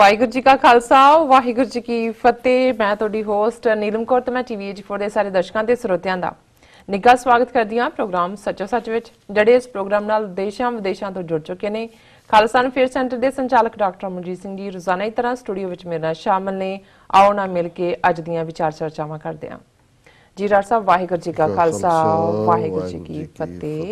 ਵਾਹਿਗੁਰੂ ਜੀ ਕਾ ਖਾਲਸਾ ਵਾਹਿਗੁਰੂ ਜੀ ਕੀ ਫਤਿਹ। ਮੈਂ ਤੁਹਾਡੀ ਹੋਸਟ ਨੀਲਮ ਕੌਰ ਤੇ ਮੈਂ TV84 ਦੇ ਸਾਰੇ ਦਰਸ਼ਕਾਂ ਤੇ ਸਰੋਤਿਆਂ ਦਾ ਨਿੱਘਾ ਸਵਾਗਤ ਕਰਦੀ ਹਾਂ ਪ੍ਰੋਗਰਾਮ ਸੱਚੋ ਸੱਚ ਵਿੱਚ, ਜਿਹੜੇ ਇਸ ਪ੍ਰੋਗਰਾਮ ਨਾਲ ਦੇਸ਼ਾਂ ਵਿਦੇਸ਼ਾਂ ਤੋਂ ਜੁੜ ਚੁੱਕੇ ਨੇ। ਖਾਲਸਾ ਫੇਅਰ ਸੈਂਟਰ ਦੇ ਸੰਚਾਲਕ ਡਾਕਟਰ ਮਨਜੀਤ ਸਿੰਘ ਜੀ ਰੋਜ਼ਾਨਾ ਦੀ ਤਰ੍ਹਾਂ ਸਟੂਡੀਓ ਵਿੱਚ ਮੇਰੇ ਨਾਲ ਸ਼ਾਮਲ ਨੇ। ਆਓ ਨਾ ਮਿਲ ਕੇ ਅੱਜ ਦੀਆਂ ਵਿਚਾਰ ਚਰਚਾਵਾਂ ਕਰਦੇ ਹਾਂ। जी डॉक्टर साहब वाहिगुरू जी का खालसा वाहिगुरू जी की फतेह।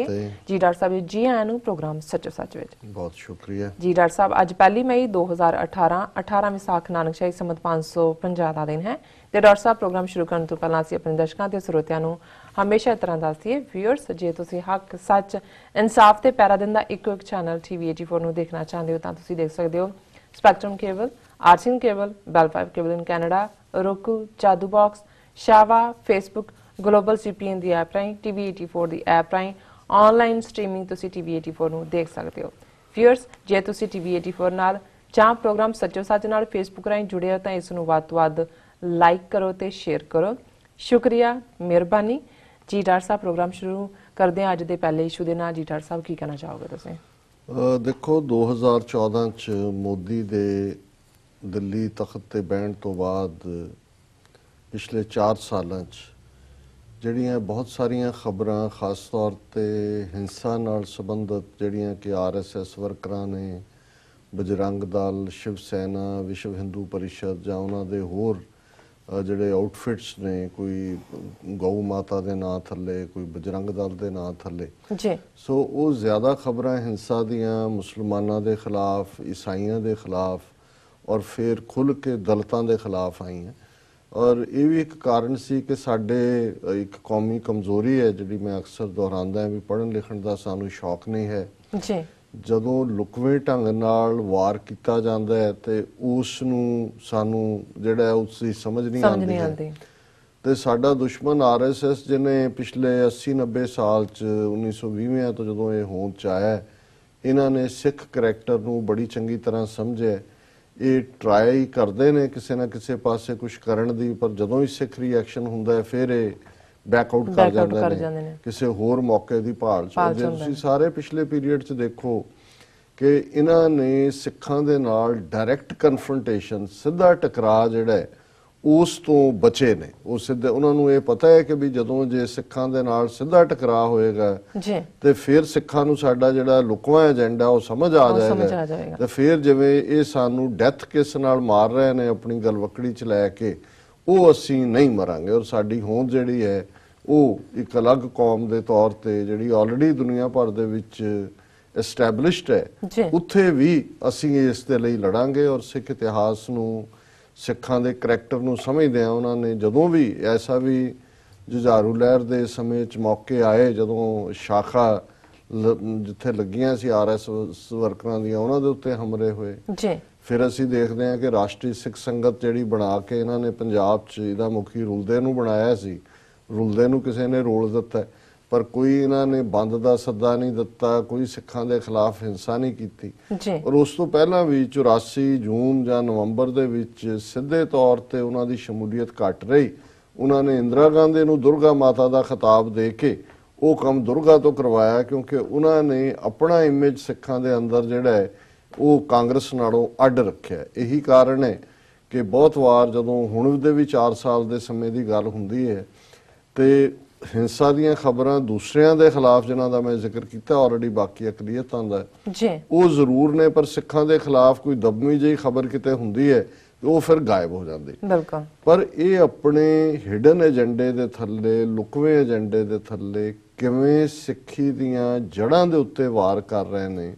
जी डॉक्टर साहब जी आया नूं प्रोग्राम सच्चो सच विच बहुत शुक्रिया जी। डॉक्टर साहब अज 1 मई 2018 18 विसाख नानक शाही संमत 550 का दिन है। तो डॉक्टर साहब प्रोग्राम शुरू करने तो पहला असीं अपने दर्शकों ते ਸਰੋਤਿਆਂ ਨੂੰ हमेशा इस तरह दस दईए व्यूअर्स, जे तुसीं हक सच इंसाफ ते पैरा दिन दा इको एक चैनल TV84 ਨੂੰ देखना चाहते हो तो तुसीं देख सकते हो spectrum cable, RCN cable, Bell 5 cable in Canada, roku, Jadoo box, शावा, फेसबुक, ग्लोबल CPN ਦੀ ਐਪ ਰਾਹੀਂ, TV84 ਦੀ ਐਪ ਰਾਹੀਂ ਆਨਲਾਈਨ ਸਟ੍ਰੀਮਿੰਗ ਤੁਸੀਂ TV84 ਨੂੰ ਦੇਖ ਸਕਦੇ ਹੋ। ਵਿਊਅਰਸ, ਜੇ ਤੁਸੀਂ TV84 ਨਾਲ ਜਾਂ ਪ੍ਰੋਗਰਾਮ ਸੱਚੋ ਸੱਚ ਨਾਲ ਫੇਸਬੁੱਕ ਰਾਹੀਂ ਜੁੜੇ ਹੋ ਤਾਂ ਇਸ ਨੂੰ ਵੱਧ ਤੋਂ ਵੱਧ ਲਾਈਕ ਕਰੋ ਤੇ ਸ਼ੇਅਰ ਕਰੋ। ਸ਼ੁਕਰੀਆ, ਮਿਹਰਬਾਨੀ ਜੀ। ਡਾਕਟਰ ਸਾਹਿਬ ਪ੍ਰੋਗਰਾਮ ਸ਼ੁਰੂ ਕਰਦੇ ਹਾਂ ਅੱਜ ਦੇ ਪਹਿਲੇ ਇਸ਼ੂ ਦੇ ਨਾਲ। ਜੀ ਡਾਕਟਰ ਸਾਹਿਬ ਕੀ ਕਹਿਣਾ ਚਾਹੋਗੇ ਤੁਸੀਂ? ਦੇਖੋ 2014 ਚ ਮੋਦੀ ਦੇ ਦਿੱਲੀ ਤਖਤ ਤੇ ਬਹਿਣ ਤੋਂ ਬਾਅਦ ਪਿਛਲੇ 4 ਸਾਲਾਂ ਚ ਜਿਹੜੀਆਂ ਬਹੁਤ ਸਾਰੀਆਂ ਖਬਰਾਂ ਖਾਸ ਤੌਰ ਤੇ ਹਿੰਸਾ ਨਾਲ ਸੰਬੰਧਿਤ ਜਿਹੜੀਆਂ ਕਿ RSS ਵਰਕਰਾਂ ਨੇ, ਬਜਰੰਗ ਦਲ, ਸ਼ਿਵ ਸੈਨਾ, ਵਿਸ਼ਵ ਹਿੰਦੂ ਪਰਿਸ਼ਦ ਜਾਂ ਉਹਨਾਂ ਦੇ ਹੋਰ ਜਿਹੜੇ ਆਊਟਫਿਟਸ ਨੇ, ਕੋਈ ਗਊ ਮਾਤਾ ਦੇ ਨਾਂ ਥੱਲੇ, ਕੋਈ ਬਜਰੰਗ ਦਲ ਦੇ ਨਾਂ ਥੱਲੇ ਜੀ, ਸੋ ਉਹ ਜ਼ਿਆਦਾ ਖਬਰਾਂ ਹਿੰਸਾ ਦੀਆਂ ਮੁਸਲਮਾਨਾਂ ਦੇ ਖਿਲਾਫ, ਈਸਾਈਆਂ ਦੇ ਖਿਲਾਫ ਔਰ ਫਿਰ ਖੁੱਲ੍ਹ ਕੇ ਦਲਿਤਾਂ ਦੇ ਖਿਲਾਫ ਆਈਆਂ। ਔਰ ਇਹ ਵੀ ਇੱਕ ਕਾਰਨ ਸੀ ਕਿ ਸਾਡੇ ਇੱਕ ਕੌਮੀ ਕਮਜ਼ੋਰੀ ਹੈ ਜਿਹੜੀ ਮੈਂ ਅਕਸਰ ਦੁਹਰਾਉਂਦਾ ਵੀ ਪੜ੍ਹਨ ਲਿਖਣ ਦਾ ਸਾਨੂੰ ਸ਼ੌਕ ਨਹੀਂ ਹੈ ਜੀ। ਜਦੋਂ ਲੁਕਵੇਂ ਢੰਗ ਨਾਲ ਵਾਰ ਕੀਤਾ ਜਾਂਦਾ ਹੈ ਤੇ ਉਸ ਨੂੰ ਸਾਨੂੰ ਜਿਹੜਾ ਉਸ ਦੀ ਸਮਝ ਨਹੀਂ ਆਉਂਦੀ ਤੇ ਸਾਡਾ ਦੁਸ਼ਮਣ RSS ਜਿਹਨੇ ਪਿਛਲੇ 80-90 ਸਾਲ ਚ 1920 ਤੋਂ ਜਦੋਂ ਇਹ ਹੋਂਦ ਚ ਆਇਆ, ਇਹਨਾਂ ਨੇ ਸਿੱਖ ਕਰੈਕਟਰ ਨੂੰ ਬੜੀ ਚੰਗੀ ਤਰ੍ਹਾਂ ਸਮਝਿਆ। ਇਹ ਟਰਾਈ ਕਰਦੇ ਨੇ ਕਿਸੇ ਨਾ ਕਿਸੇ ਪਾਸੇ ਕੁਝ ਕਰਨ ਦੀ, ਪਰ ਜਦੋਂ ਹੀ ਸਿੱਖ ਰਿਐਕਸ਼ਨ ਹੁੰਦਾ ਹੈ ਫਿਰ ਇਹ ਬੈਕਆਊਟ ਕਰ ਜਾਂਦੇ ਨੇ ਕਿਸੇ ਹੋਰ ਮੌਕੇ ਦੀ ਭਾਲ ਚ। ਜੇ ਤੁਸੀਂ ਸਾਰੇ ਪਿਛਲੇ ਪੀਰੀਅਡ ਚ ਦੇਖੋ ਕਿ ਇਹਨਾਂ ਨੇ ਸਿੱਖਾਂ ਦੇ ਨਾਲ ਡਾਇਰੈਕਟ ਕਨਫਰੰਟੇਸ਼ਨ, ਸਿੱਧਾ ਟਕਰਾਅ ਜਿਹੜਾ ਉਸ ਤੋਂ ਬਚੇ ਨੇ। ਉਹ ਸਿੱਧੇ ਉਹਨਾਂ ਨੂੰ ਇਹ ਪਤਾ ਹੈ ਕਿ ਵੀ ਜਦੋਂ ਜੇ ਸਿੱਖਾਂ ਦੇ ਨਾਲ ਸਿੱਧਾ ਟਕਰਾਅ ਹੋਏਗਾ ਤੇ ਫਿਰ ਸਿੱਖਾਂ ਨੂੰ ਸਾਡਾ ਜਿਹੜਾ ਲੁਕਵਾਂ ਏਜੰਡਾ ਉਹ ਸਮਝ ਆ ਜਾਏਗਾ ਤੇ ਫਿਰ ਜਿਵੇਂ ਇਹ ਸਾਨੂੰ ਡੈਥ ਕਿਸ ਨਾਲ ਮਾਰ ਰਹੇ ਨੇ ਆਪਣੀ ਗਲਵਕੜੀ ਚ ਲੈ ਕੇ, ਉਹ ਅਸੀਂ ਨਹੀਂ ਮਰਾਂਗੇ। ਔਰ ਸਾਡੀ ਹੋਂਦ ਜਿਹੜੀ ਹੈ ਉਹ ਇੱਕ ਅਲੱਗ ਕੌਮ ਦੇ ਤੌਰ ਤੇ ਜਿਹੜੀ ਆਲਰੇਡੀ ਦੁਨੀਆ ਭਰ ਦੇ ਵਿੱਚ ਐਸਟੈਬਲਿਸ਼ਡ ਹੈ, ਉੱਥੇ ਵੀ ਅਸੀਂ ਇਸ ਦੇ ਲਈ ਲੜਾਂਗੇ। ਔਰ ਸਿੱਖ ਇਤਿਹਾਸ ਨੂੰ, ਸਿੱਖਾਂ ਦੇ ਕਰੈਕਟਰ ਨੂੰ ਸਮਝਦੇ ਆ। ਉਹਨਾਂ ਨੇ ਜਦੋਂ ਵੀ ਐਸਾ ਵੀ ਜੁਝਾਰੂ ਲਹਿਰ ਦੇ ਸਮੇਂ 'ਚ ਮੌਕੇ ਆਏ ਜਦੋਂ ਸ਼ਾਖਾ ਜਿੱਥੇ ਲੱਗੀਆਂ ਸੀ RSS ਵਰਕਰਾਂ ਦੀਆਂ, ਉਹਨਾਂ ਦੇ ਉੱਤੇ ਹਮਲੇ ਹੋਏ। ਫਿਰ ਅਸੀਂ ਦੇਖਦੇ ਹਾਂ ਕਿ ਰਾਸ਼ਟਰੀ ਸਿੱਖ ਸੰਗਤ ਜਿਹੜੀ ਬਣਾ ਕੇ ਇਹਨਾਂ ਨੇ ਪੰਜਾਬ 'ਚ ਇਹਦਾ ਮੁਖੀ ਰੁਲਦੇ ਨੂੰ ਬਣਾਇਆ ਸੀ। ਰੁਲਦੇ ਨੂੰ ਕਿਸੇ ਨੇ ਰੋਲ ਦਿੱਤਾ, ਪਰ ਕੋਈ ਇਹਨਾਂ ਨੇ ਬੰਦ ਦਾ ਸੱਦਾ ਨਹੀਂ ਦਿੱਤਾ, ਕੋਈ ਸਿੱਖਾਂ ਦੇ ਖਿਲਾਫ ਹਿੰਸਾ ਨਹੀਂ ਕੀਤੀ। ਔਰ ਉਸ ਤੋਂ ਪਹਿਲਾਂ ਵੀ 84 ਜੂਨ ਜਾਂ ਨਵੰਬਰ ਦੇ ਵਿੱਚ ਸਿੱਧੇ ਤੌਰ ਤੇ ਉਹਨਾਂ ਦੀ ਸ਼ਮੂਲੀਅਤ ਘੱਟ ਰਹੀ। ਉਹਨਾਂ ਨੇ ਇੰਦਰਾ ਗਾਂਧੀ ਨੂੰ ਦੁਰਗਾ ਮਾਤਾ ਦਾ ਖਿਤਾਬ ਦੇ ਕੇ ਉਹ ਕੰਮ ਦੁਰਗਾ ਤੋਂ ਕਰਵਾਇਆ, ਕਿਉਂਕਿ ਉਹਨਾਂ ਨੇ ਆਪਣਾ ਇਮੇਜ ਸਿੱਖਾਂ ਦੇ ਅੰਦਰ ਜਿਹੜਾ ਹੈ ਉਹ ਕਾਂਗਰਸ ਨਾਲੋਂ ਅੱਡ ਰੱਖਿਆ। ਇਹੀ ਕਾਰਨ ਹੈ ਕਿ ਬਹੁਤ ਵਾਰ ਜਦੋਂ ਹੁਣ ਦੇ ਵੀ 4 ਸਾਲ ਦੇ ਸਮੇਂ ਦੀ ਗੱਲ ਹੁੰਦੀ ਹੈ ਤੇ ਹਿੰਸਾ ਦੀਆਂ ਖਬਰਾਂ ਦੂਸਰਿਆਂ ਦੇ ਖਿਲਾਫ ਜਿਨ੍ਹਾਂ ਦਾ ਮੈਂ ਜ਼ਿਕਰ ਕੀਤਾ ਆਲਰੇਡੀ, ਬਾਕੀ ਅਕਲੀਅਤਾਂ ਦਾ ਉਹ ਜ਼ਰੂਰ ਨੇ, ਪਰ ਸਿੱਖਾਂ ਦੇ ਖਿਲਾਫ ਕੋਈ ਦਬਵੀਂ ਜਿਹੀ ਖਬਰ ਕਿਤੇ ਹੁੰਦੀ ਹੈ ਉਹ ਫਿਰ ਗਾਇਬ ਹੋ ਜਾਂਦੀ। ਪਰ ਇਹ ਆਪਣੇ ਹਿਡਨ ਏਜੰਡੇ ਦੇ ਥੱਲੇ, ਲੁਕਵੇਂ ਏਜੰਡੇ ਦੇ ਥੱਲੇ ਕਿਵੇਂ ਸਿੱਖੀ ਦੀਆਂ ਜੜ੍ਹਾਂ ਦੇ ਉੱਤੇ ਵਾਰ ਕਰ ਰਹੇ ਨੇ,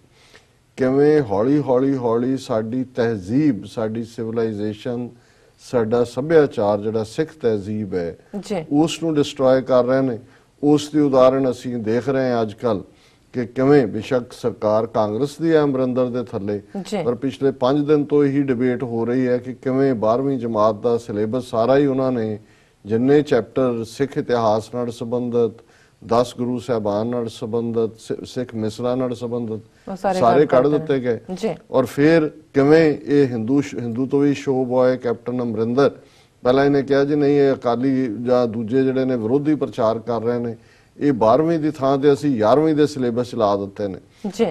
ਕਿਵੇਂ ਹੌਲੀ ਸਾਡੀ ਤਹਿਜ਼ੀਬ, ਸਾਡੀ ਸਿਵਲਾਈਜੇਸ਼ਨ, ਸਾਡਾ ਸੱਭਿਆਚਾਰ ਜਿਹੜਾ ਸਿੱਖ ਤਹਿਜ਼ੀਬ ਹੈ ਉਸ ਨੂੰ ਡਿਸਟਰੋਏ ਕਰ ਰਹੇ ਨੇ। ਉਸ ਦੀ ਉਦਾਹਰਣ ਅਸੀਂ ਦੇਖ ਰਹੇ ਹਾਂ ਅੱਜ ਕੱਲ ਕਿ ਕਿਵੇਂ ਬੇਸ਼ੱਕ ਸਰਕਾਰ ਕਾਂਗਰਸ ਦੀ ਹੈ ਅਮਰਿੰਦਰ ਦੇ ਥੱਲੇ, ਪਰ ਪਿਛਲੇ 5 ਦਿਨ ਤੋਂ ਇਹੀ ਡਿਬੇਟ ਹੋ ਰਹੀ ਹੈ ਕਿ ਕਿਵੇਂ 12ਵੀਂ ਜਮਾਤ ਦਾ ਸਿਲੇਬਸ ਸਾਰਾ ਹੀ ਉਹਨਾਂ ਨੇ ਜਿੰਨੇ ਚੈਪਟਰ ਸਿੱਖ ਇਤਿਹਾਸ ਨਾਲ ਸੰਬੰਧਿਤ, 10 ਗੁਰੂ ਸਾਹਿਬਾਨ ਨਾਲ ਸੰਬੰਧਿਤ, ਸਿੱਖ ਮਿਸਲਾਂ ਨਾਲ ਸੰਬੰਧਿਤ ਸਾਰੇ ਕੱਢ ਦਿੱਤੇ ਗਏ। ਔਰ ਫਿਰ ਕਿਵੇਂ ਇਹ ਹਿੰਦੂ ਤੋਂ ਵੀ ਸ਼ੋ ਬॉय ਕੈਪਟਨ ਅਮਰਿੰਦਰ ਪਹਿਲਾਂ ਇਹਨੇ ਕਿਹਾ ਜੀ ਨਹੀਂ ਇਹ ਅਕਾਲੀ ਜਾਂ ਦੂਜੇ ਜਿਹੜੇ ਨੇ ਵਿਰੋਧੀ ਪ੍ਰਚਾਰ ਕਰ ਰਹੇ ਨੇ, ਇਹ 12ਵੀਂ ਦੀ ਥਾਂ ਤੇ ਅਸੀਂ 11ਵੀਂ ਦੇ ਸਿਲੇਬਸ ਲਾ ਦਿੱਤੇ ਨੇ।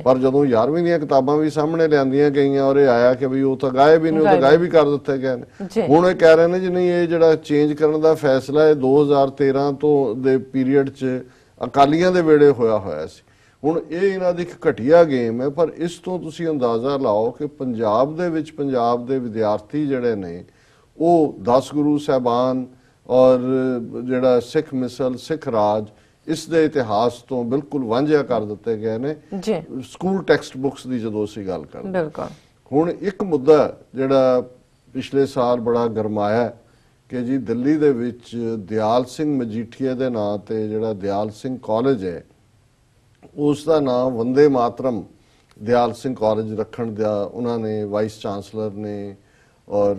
ਪਰ ਜਦੋਂ 11ਵੀਂ ਦੀਆਂ ਕਿਤਾਬਾਂ ਵੀ ਸਾਹਮਣੇ ਲਿਆਂਦੀਆਂ ਗਈਆਂ ਔਰ ਇਹ ਆਇਆ ਕਿ ਵੀ ਉਹ ਤਾਂ ਗਾਇਬ ਹੀ ਨਹੀਂ, ਉਹ ਤਾਂ ਗਾਇਬ ਹੀ ਕਰ ਦਿੱਤੇ ਗਏ ਨੇ। ਹੁਣ ਇਹ ਕਹਿ ਰਹੇ ਨੇ ਜੀ ਨਹੀਂ, ਇਹ ਜਿਹੜਾ ਚੇਂਜ ਕਰਨ ਦਾ ਫੈਸਲਾ ਇਹ 2013 ਤੋਂ ਦੇ ਪੀਰੀਅਡ 'ਚ ਅਕਾਲੀਆਂ ਦੇ ਵੇਲੇ ਹੋਇਆ ਸੀ। ਹੁਣ ਇਹ ਇਹਨਾਂ ਦੀ ਇੱਕ ਘਟੀਆ ਗੇਮ ਹੈ। ਪਰ ਇਸ ਤੋਂ ਤੁਸੀਂ ਅੰਦਾਜ਼ਾ ਲਾਓ ਕਿ ਪੰਜਾਬ ਦੇ ਵਿੱਚ ਪੰਜਾਬ ਦੇ ਵਿਦਿਆਰਥੀ ਜਿਹੜੇ ਨੇ ਉਹ 10 ਗੁਰੂ ਸਾਹਿਬਾਨ ਔਰ ਜਿਹੜਾ ਸਿੱਖ ਮਿਸਲ, ਸਿੱਖ ਰਾਜ, ਇਸ ਦੇ ਇਤਿਹਾਸ ਤੋਂ ਬਿਲਕੁਲ ਵਾਂਝਿਆ ਕਰ ਦਿੱਤੇ ਗਏ ਨੇ ਸਕੂਲ ਟੈਕਸਟ ਬੁੱਕਸ ਦੀ ਜਦੋਂ ਅਸੀਂ ਗੱਲ ਕਰਦੇ। ਹੁਣ ਇੱਕ ਮੁੱਦਾ ਜਿਹੜਾ ਪਿਛਲੇ ਸਾਲ ਬੜਾ ਗਰਮਾਇਆ ਕਿ ਜੀ ਦਿੱਲੀ ਦੇ ਵਿੱਚ ਦਿਆਲ ਸਿੰਘ ਮਜੀਠੀਆ ਦੇ ਨਾਂ ਤੇ ਜਿਹੜਾ ਦਿਆਲ ਸਿੰਘ ਕਾਲਜ ਹੈ ਉਸ ਦਾ ਨਾਮ ਵੰਦੇ ਮਾਤਰਮ ਦਿਆਲ ਸਿੰਘ ਕਾਲਜ ਰੱਖਣ ਦਾ ਉਹਨਾਂ ਨੇ ਵਾਈਸ ਚਾਂਸਲਰ ਨੇ ਔਰ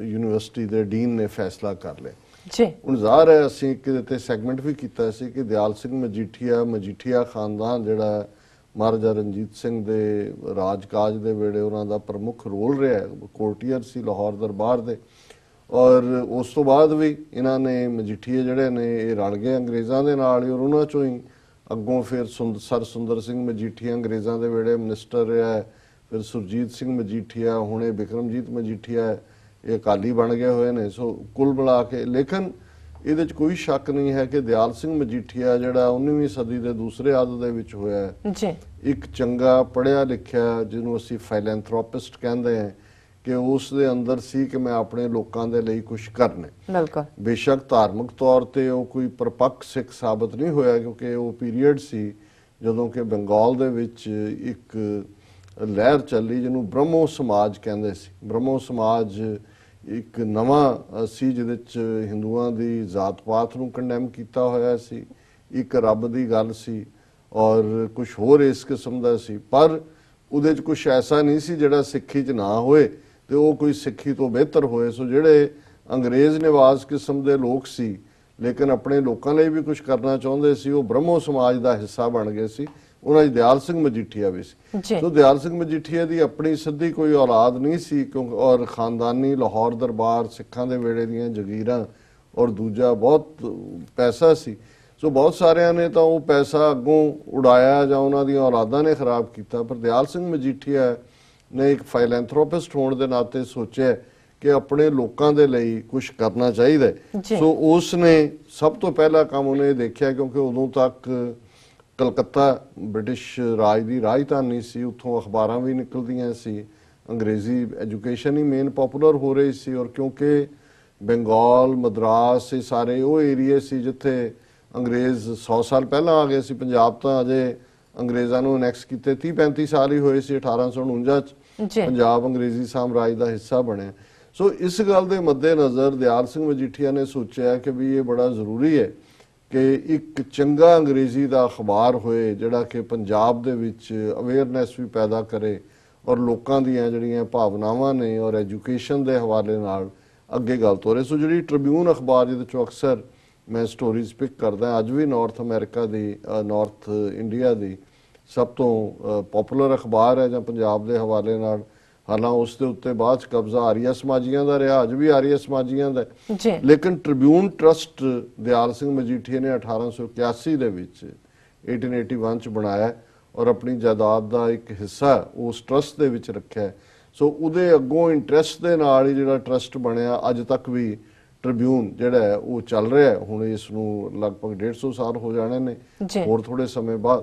ਯੂਨੀਵਰਸਿਟੀ ਦੇ ਡੀਨ ਨੇ ਫੈਸਲਾ ਕਰ ਲਿਆ ਜੀ। ਹੁਣ ਜ਼ਾਹਰ ਹੈ ਅਸੀਂ ਕਿਤੇ ਤੇ ਸੈਗਮੈਂਟ ਵੀ ਕੀਤਾ ਸੀ ਕਿ ਦਿਆਲ ਸਿੰਘ ਮਜੀਠੀਆ ਖਾਨਦਾਨ ਜਿਹੜਾ ਮਹਾਰਾਜਾ ਰਣਜੀਤ ਸਿੰਘ ਦੇ ਰਾਜਕਾਜ ਦੇ ਵੇਲੇ ਉਹਨਾਂ ਦਾ ਪ੍ਰਮੁੱਖ ਰੋਲ ਰਿਹਾ, ਕੋਰਟੀਅਰ ਸੀ ਲਾਹੌਰ ਦਰਬਾਰ ਦੇ। ਔਰ ਉਸ ਤੋਂ ਬਾਅਦ ਵੀ ਇਹਨਾਂ ਨੇ ਮਜੀਠੀਏ ਜਿਹੜੇ ਨੇ ਇਹ ਰਲ ਗਏ ਅੰਗਰੇਜ਼ਾਂ ਦੇ ਨਾਲ ਹੀ, ਔਰ ਉਹਨਾਂ ਚੋਂ ਹੀ ਅੱਗੋਂ ਫਿਰ ਸਰ ਸੁੰਦਰ ਸਿੰਘ ਮਜੀਠੀਆ ਅੰਗਰੇਜ਼ਾਂ ਦੇ ਵੇਲੇ ਮਿਨਿਸਟਰ ਰਿਹਾ, ਫਿਰ ਸੁਰਜੀਤ ਸਿੰਘ ਮਜੀਠੀਆ, ਹੁਣ ਇਹ ਬਿਕਰਮਜੀਤ ਮਜੀਠੀਆ, ਇਹ ਅਕਾਲੀ ਬਣ ਗਏ ਹੋਏ ਨੇ। ਸੋ ਕੁੱਲ ਮਿਲਾ ਕੇ ਲੇਕਿਨ ਇਹਦੇ 'ਚ ਕੋਈ ਸ਼ੱਕ ਨਹੀਂ ਹੈ ਕਿ ਦਿਆਲ ਸਿੰਘ ਮਜੀਠੀਆ ਜਿਹੜਾ 19ਵੀਂ ਸਦੀ ਦੇ ਦੂਸਰੇ ਅੱਧ ਦੇ ਵਿੱਚ ਹੋਇਆ ਇੱਕ ਚੰਗਾ ਪੜ੍ਹਿਆ ਲਿਖਿਆ ਜਿਹਨੂੰ ਅਸੀਂ ਫਾਈਲੈਂਥਰੋਪਿਸਟ ਕਹਿੰਦੇ ਹਾਂ ਕਿ ਉਸ ਦੇ ਅੰਦਰ ਸੀ ਕਿ ਮੈਂ ਆਪਣੇ ਲੋਕਾਂ ਦੇ ਲਈ ਕੁਝ ਕਰਨਾ। ਬੇਸ਼ੱਕ ਧਾਰਮਿਕ ਤੌਰ ਤੇ ਉਹ ਕੋਈ ਪਰਪੱਕ ਸਿੱਖ ਸਾਬਤ ਨਹੀਂ ਹੋਇਆ ਕਿਉਂਕਿ ਉਹ ਪੀਰੀਅਡ ਸੀ ਜਦੋਂ ਕਿ ਬੰਗਾਲ ਦੇ ਵਿੱਚ ਇੱਕ ਲਹਿਰ ਚੱਲੀ ਜਿਹਨੂੰ ਬ੍ਰਹਮੋ ਸਮਾਜ ਕਹਿੰਦੇ ਸੀ। ਬ੍ਰਹਮੋ ਸਮਾਜ ਇੱਕ ਨਵਾਂ ਸੀ ਜਿਹਦੇ 'ਚ ਹਿੰਦੂਆਂ ਦੀ ਜ਼ਾਤ ਪਾਤ ਨੂੰ ਕੰਡੈਮ ਕੀਤਾ ਹੋਇਆ ਸੀ, ਇੱਕ ਰੱਬ ਦੀ ਗੱਲ ਸੀ ਔਰ ਕੁਝ ਹੋਰ ਇਸ ਕਿਸਮ ਦਾ ਸੀ। ਪਰ ਉਹਦੇ 'ਚ ਕੁਝ ਐਸਾ ਨਹੀਂ ਸੀ ਜਿਹੜਾ ਸਿੱਖੀ 'ਚ ਨਾ ਹੋਏ ਤੇ ਉਹ ਕੋਈ ਸਿੱਖੀ ਤੋਂ ਬਿਹਤਰ ਹੋਏ। ਸੋ ਜਿਹੜੇ ਅੰਗਰੇਜ਼ ਨਿਵਾਜ਼ ਕਿਸਮ ਦੇ ਲੋਕ ਸੀ ਲੇਕਿਨ ਆਪਣੇ ਲੋਕਾਂ ਲਈ ਵੀ ਕੁਝ ਕਰਨਾ ਚਾਹੁੰਦੇ ਸੀ, ਉਹ ਬ੍ਰਹਮੋ ਸਮਾਜ ਦਾ ਹਿੱਸਾ ਬਣ ਗਏ ਸੀ। ਉਹਨਾਂ 'ਚ ਦਿਆਲ ਸਿੰਘ ਮਜੀਠੀਆ ਵੀ ਸੀ। ਸੋ ਦਿਆਲ ਸਿੰਘ ਮਜੀਠੀਆ ਦੀ ਆਪਣੀ ਸਿੱਧੀ ਕੋਈ ਔਲਾਦ ਨਹੀਂ ਸੀ ਕਿਉਂਕਿ ਔਰ ਖਾਨਦਾਨੀ ਲਾਹੌਰ ਦਰਬਾਰ ਸਿੱਖਾਂ ਦੇ ਵੇਲੇ ਦੀਆਂ ਜਗੀਰਾਂ ਔਰ ਦੂਜਾ ਬਹੁਤ ਪੈਸਾ ਸੀ। ਸੋ ਬਹੁਤ ਸਾਰਿਆਂ ਨੇ ਤਾਂ ਉਹ ਪੈਸਾ ਅੱਗੋਂ ਉਡਾਇਆ ਜਾਂ ਉਹਨਾਂ ਦੀਆਂ ਔਲਾਦਾਂ ਨੇ ਖਰਾਬ ਕੀਤਾ। ਪਰ ਦਿਆਲ ਸਿੰਘ ਮਜੀਠੀਆ ਨੇ ਇੱਕ ਫਾਈਲੈਂਥਰੋਪਿਸਟ ਹੋਣ ਦੇ ਨਾਤੇ ਸੋਚਿਆ ਕਿ ਆਪਣੇ ਲੋਕਾਂ ਦੇ ਲਈ ਕੁਝ ਕਰਨਾ ਚਾਹੀਦਾ। ਸੋ ਉਸ ਨੇ ਸਭ ਤੋਂ ਪਹਿਲਾ ਕੰਮ ਉਹਨੇ ਦੇਖਿਆ ਕਿਉਂਕਿ ਉਦੋਂ ਤੱਕ ਕਲਕੱਤਾ ਬ੍ਰਿਟਿਸ਼ ਰਾਜ ਦੀ ਰਾਜਧਾਨੀ ਸੀ, ਉੱਥੋਂ ਅਖਬਾਰਾਂ ਵੀ ਨਿਕਲਦੀਆਂ ਸੀ, ਅੰਗਰੇਜ਼ੀ ਐਜੂਕੇਸ਼ਨ ਹੀ ਮੇਨ ਪਪੂਲਰ ਹੋ ਰਹੀ ਸੀ। ਔਰ ਕਿਉਂਕਿ ਬੰਗਾਲ, ਮਦਰਾਸ ਇਹ ਸਾਰੇ ਉਹ ਏਰੀਏ ਸੀ ਜਿੱਥੇ ਅੰਗਰੇਜ਼ 100 ਸਾਲ ਪਹਿਲਾਂ ਆ ਗਏ ਸੀ। ਪੰਜਾਬ ਤਾਂ ਅਜੇ ਅੰਗਰੇਜ਼ਾਂ ਨੂੰ ਅਨੈਕਸ ਕੀਤੇ 30-35 ਸਾਲ ਹੀ ਹੋਏ ਸੀ। 1849 ਚ ਪੰਜਾਬ ਅੰਗਰੇਜ਼ੀ ਸਾਮਰਾਜ ਦਾ ਹਿੱਸਾ ਬਣਿਆ। ਸੋ ਇਸ ਗੱਲ ਦੇ ਮੱਦੇ ਨਜ਼ਰ ਦਿਆਲ ਸਿੰਘ ਮਜੀਠੀਆ ਨੇ ਸੋਚਿਆ ਕਿ ਵੀ ਇਹ ਬੜਾ ਜ਼ਰੂਰੀ ਹੈ ਕਿ ਇੱਕ ਚੰਗਾ ਅੰਗਰੇਜ਼ੀ ਦਾ ਅਖਬਾਰ ਹੋਏ ਜਿਹੜਾ ਕਿ ਪੰਜਾਬ ਦੇ ਵਿੱਚ ਅਵੇਅਰਨੈਸ ਵੀ ਪੈਦਾ ਕਰੇ ਔਰ ਲੋਕਾਂ ਦੀਆਂ ਜਿਹੜੀਆਂ ਭਾਵਨਾਵਾਂ ਨੇ ਔਰ ਐਜੂਕੇਸ਼ਨ ਦੇ ਹਵਾਲੇ ਨਾਲ ਅੱਗੇ ਗੱਲ ਤੋਰੇ। ਸੋ ਜਿਹੜੀ ਟ੍ਰਿਬਿਊਨ ਅਖਬਾਰ ਜਿਹਦੇ ਚੋਂ ਅਕਸਰ ਮੈਂ ਸਟੋਰੀਜ਼ ਪਿਕ ਕਰਦਾ, ਅੱਜ ਵੀ ਨਾਰਥ ਅਮਰੀਕਾ ਦੀ ਨਾਰਥ ਇੰਡੀਆ ਦੀ ਸਭ ਤੋਂ ਪਪੂਲਰ ਅਖਬਾਰ ਹੈ ਜਾਂ ਪੰਜਾਬ ਦੇ ਹਵਾਲੇ ਨਾਲ। ਹਾਲਾਂ ਉਸ ਦੇ ਉੱਤੇ ਬਾਅਦ ਚ ਕਬਜ਼ਾ ਆਰੀਆ ਸਮਾਜੀਆਂ ਦਾ ਰਿਹਾ, ਅੱਜ ਵੀ ਆਰੀਆ ਸਮਾਜੀਆਂ ਦਾ, ਲੇਕਿਨ ਟ੍ਰਿਬਿਊਨ ਟਰਸਟ ਦਿਆਲ ਸਿੰਘ ਮਜੀਠੀਆ ਨੇ 1881 ਦੇ ਵਿੱਚ 1881 ਚ ਬਣਾਇਆ ਔਰ ਆਪਣੀ ਜਾਇਦਾਦ ਦਾ ਇੱਕ ਹਿੱਸਾ ਉਸ ਟਰਸਟ ਦੇ ਵਿੱਚ ਰੱਖਿਆ। ਸੋ ਉਹਦੇ ਅੱਗੋਂ ਇੰਟਰਸਟ ਦੇ ਨਾਲ ਹੀ ਜਿਹੜਾ ਟਰਸਟ ਬਣਿਆ ਅੱਜ ਤੱਕ ਵੀ ਟ੍ਰਿਬਿਊਨ ਜਿਹੜਾ ਹੈ ਉਹ ਚੱਲ ਰਿਹਾ। ਹੁਣ ਇਸ ਨੂੰ ਲਗਭਗ 150 ਸਾਲ ਹੋ ਜਾਣੇ ਨੇ ਹੋਰ ਥੋੜੇ ਸਮੇਂ ਬਾਅਦ।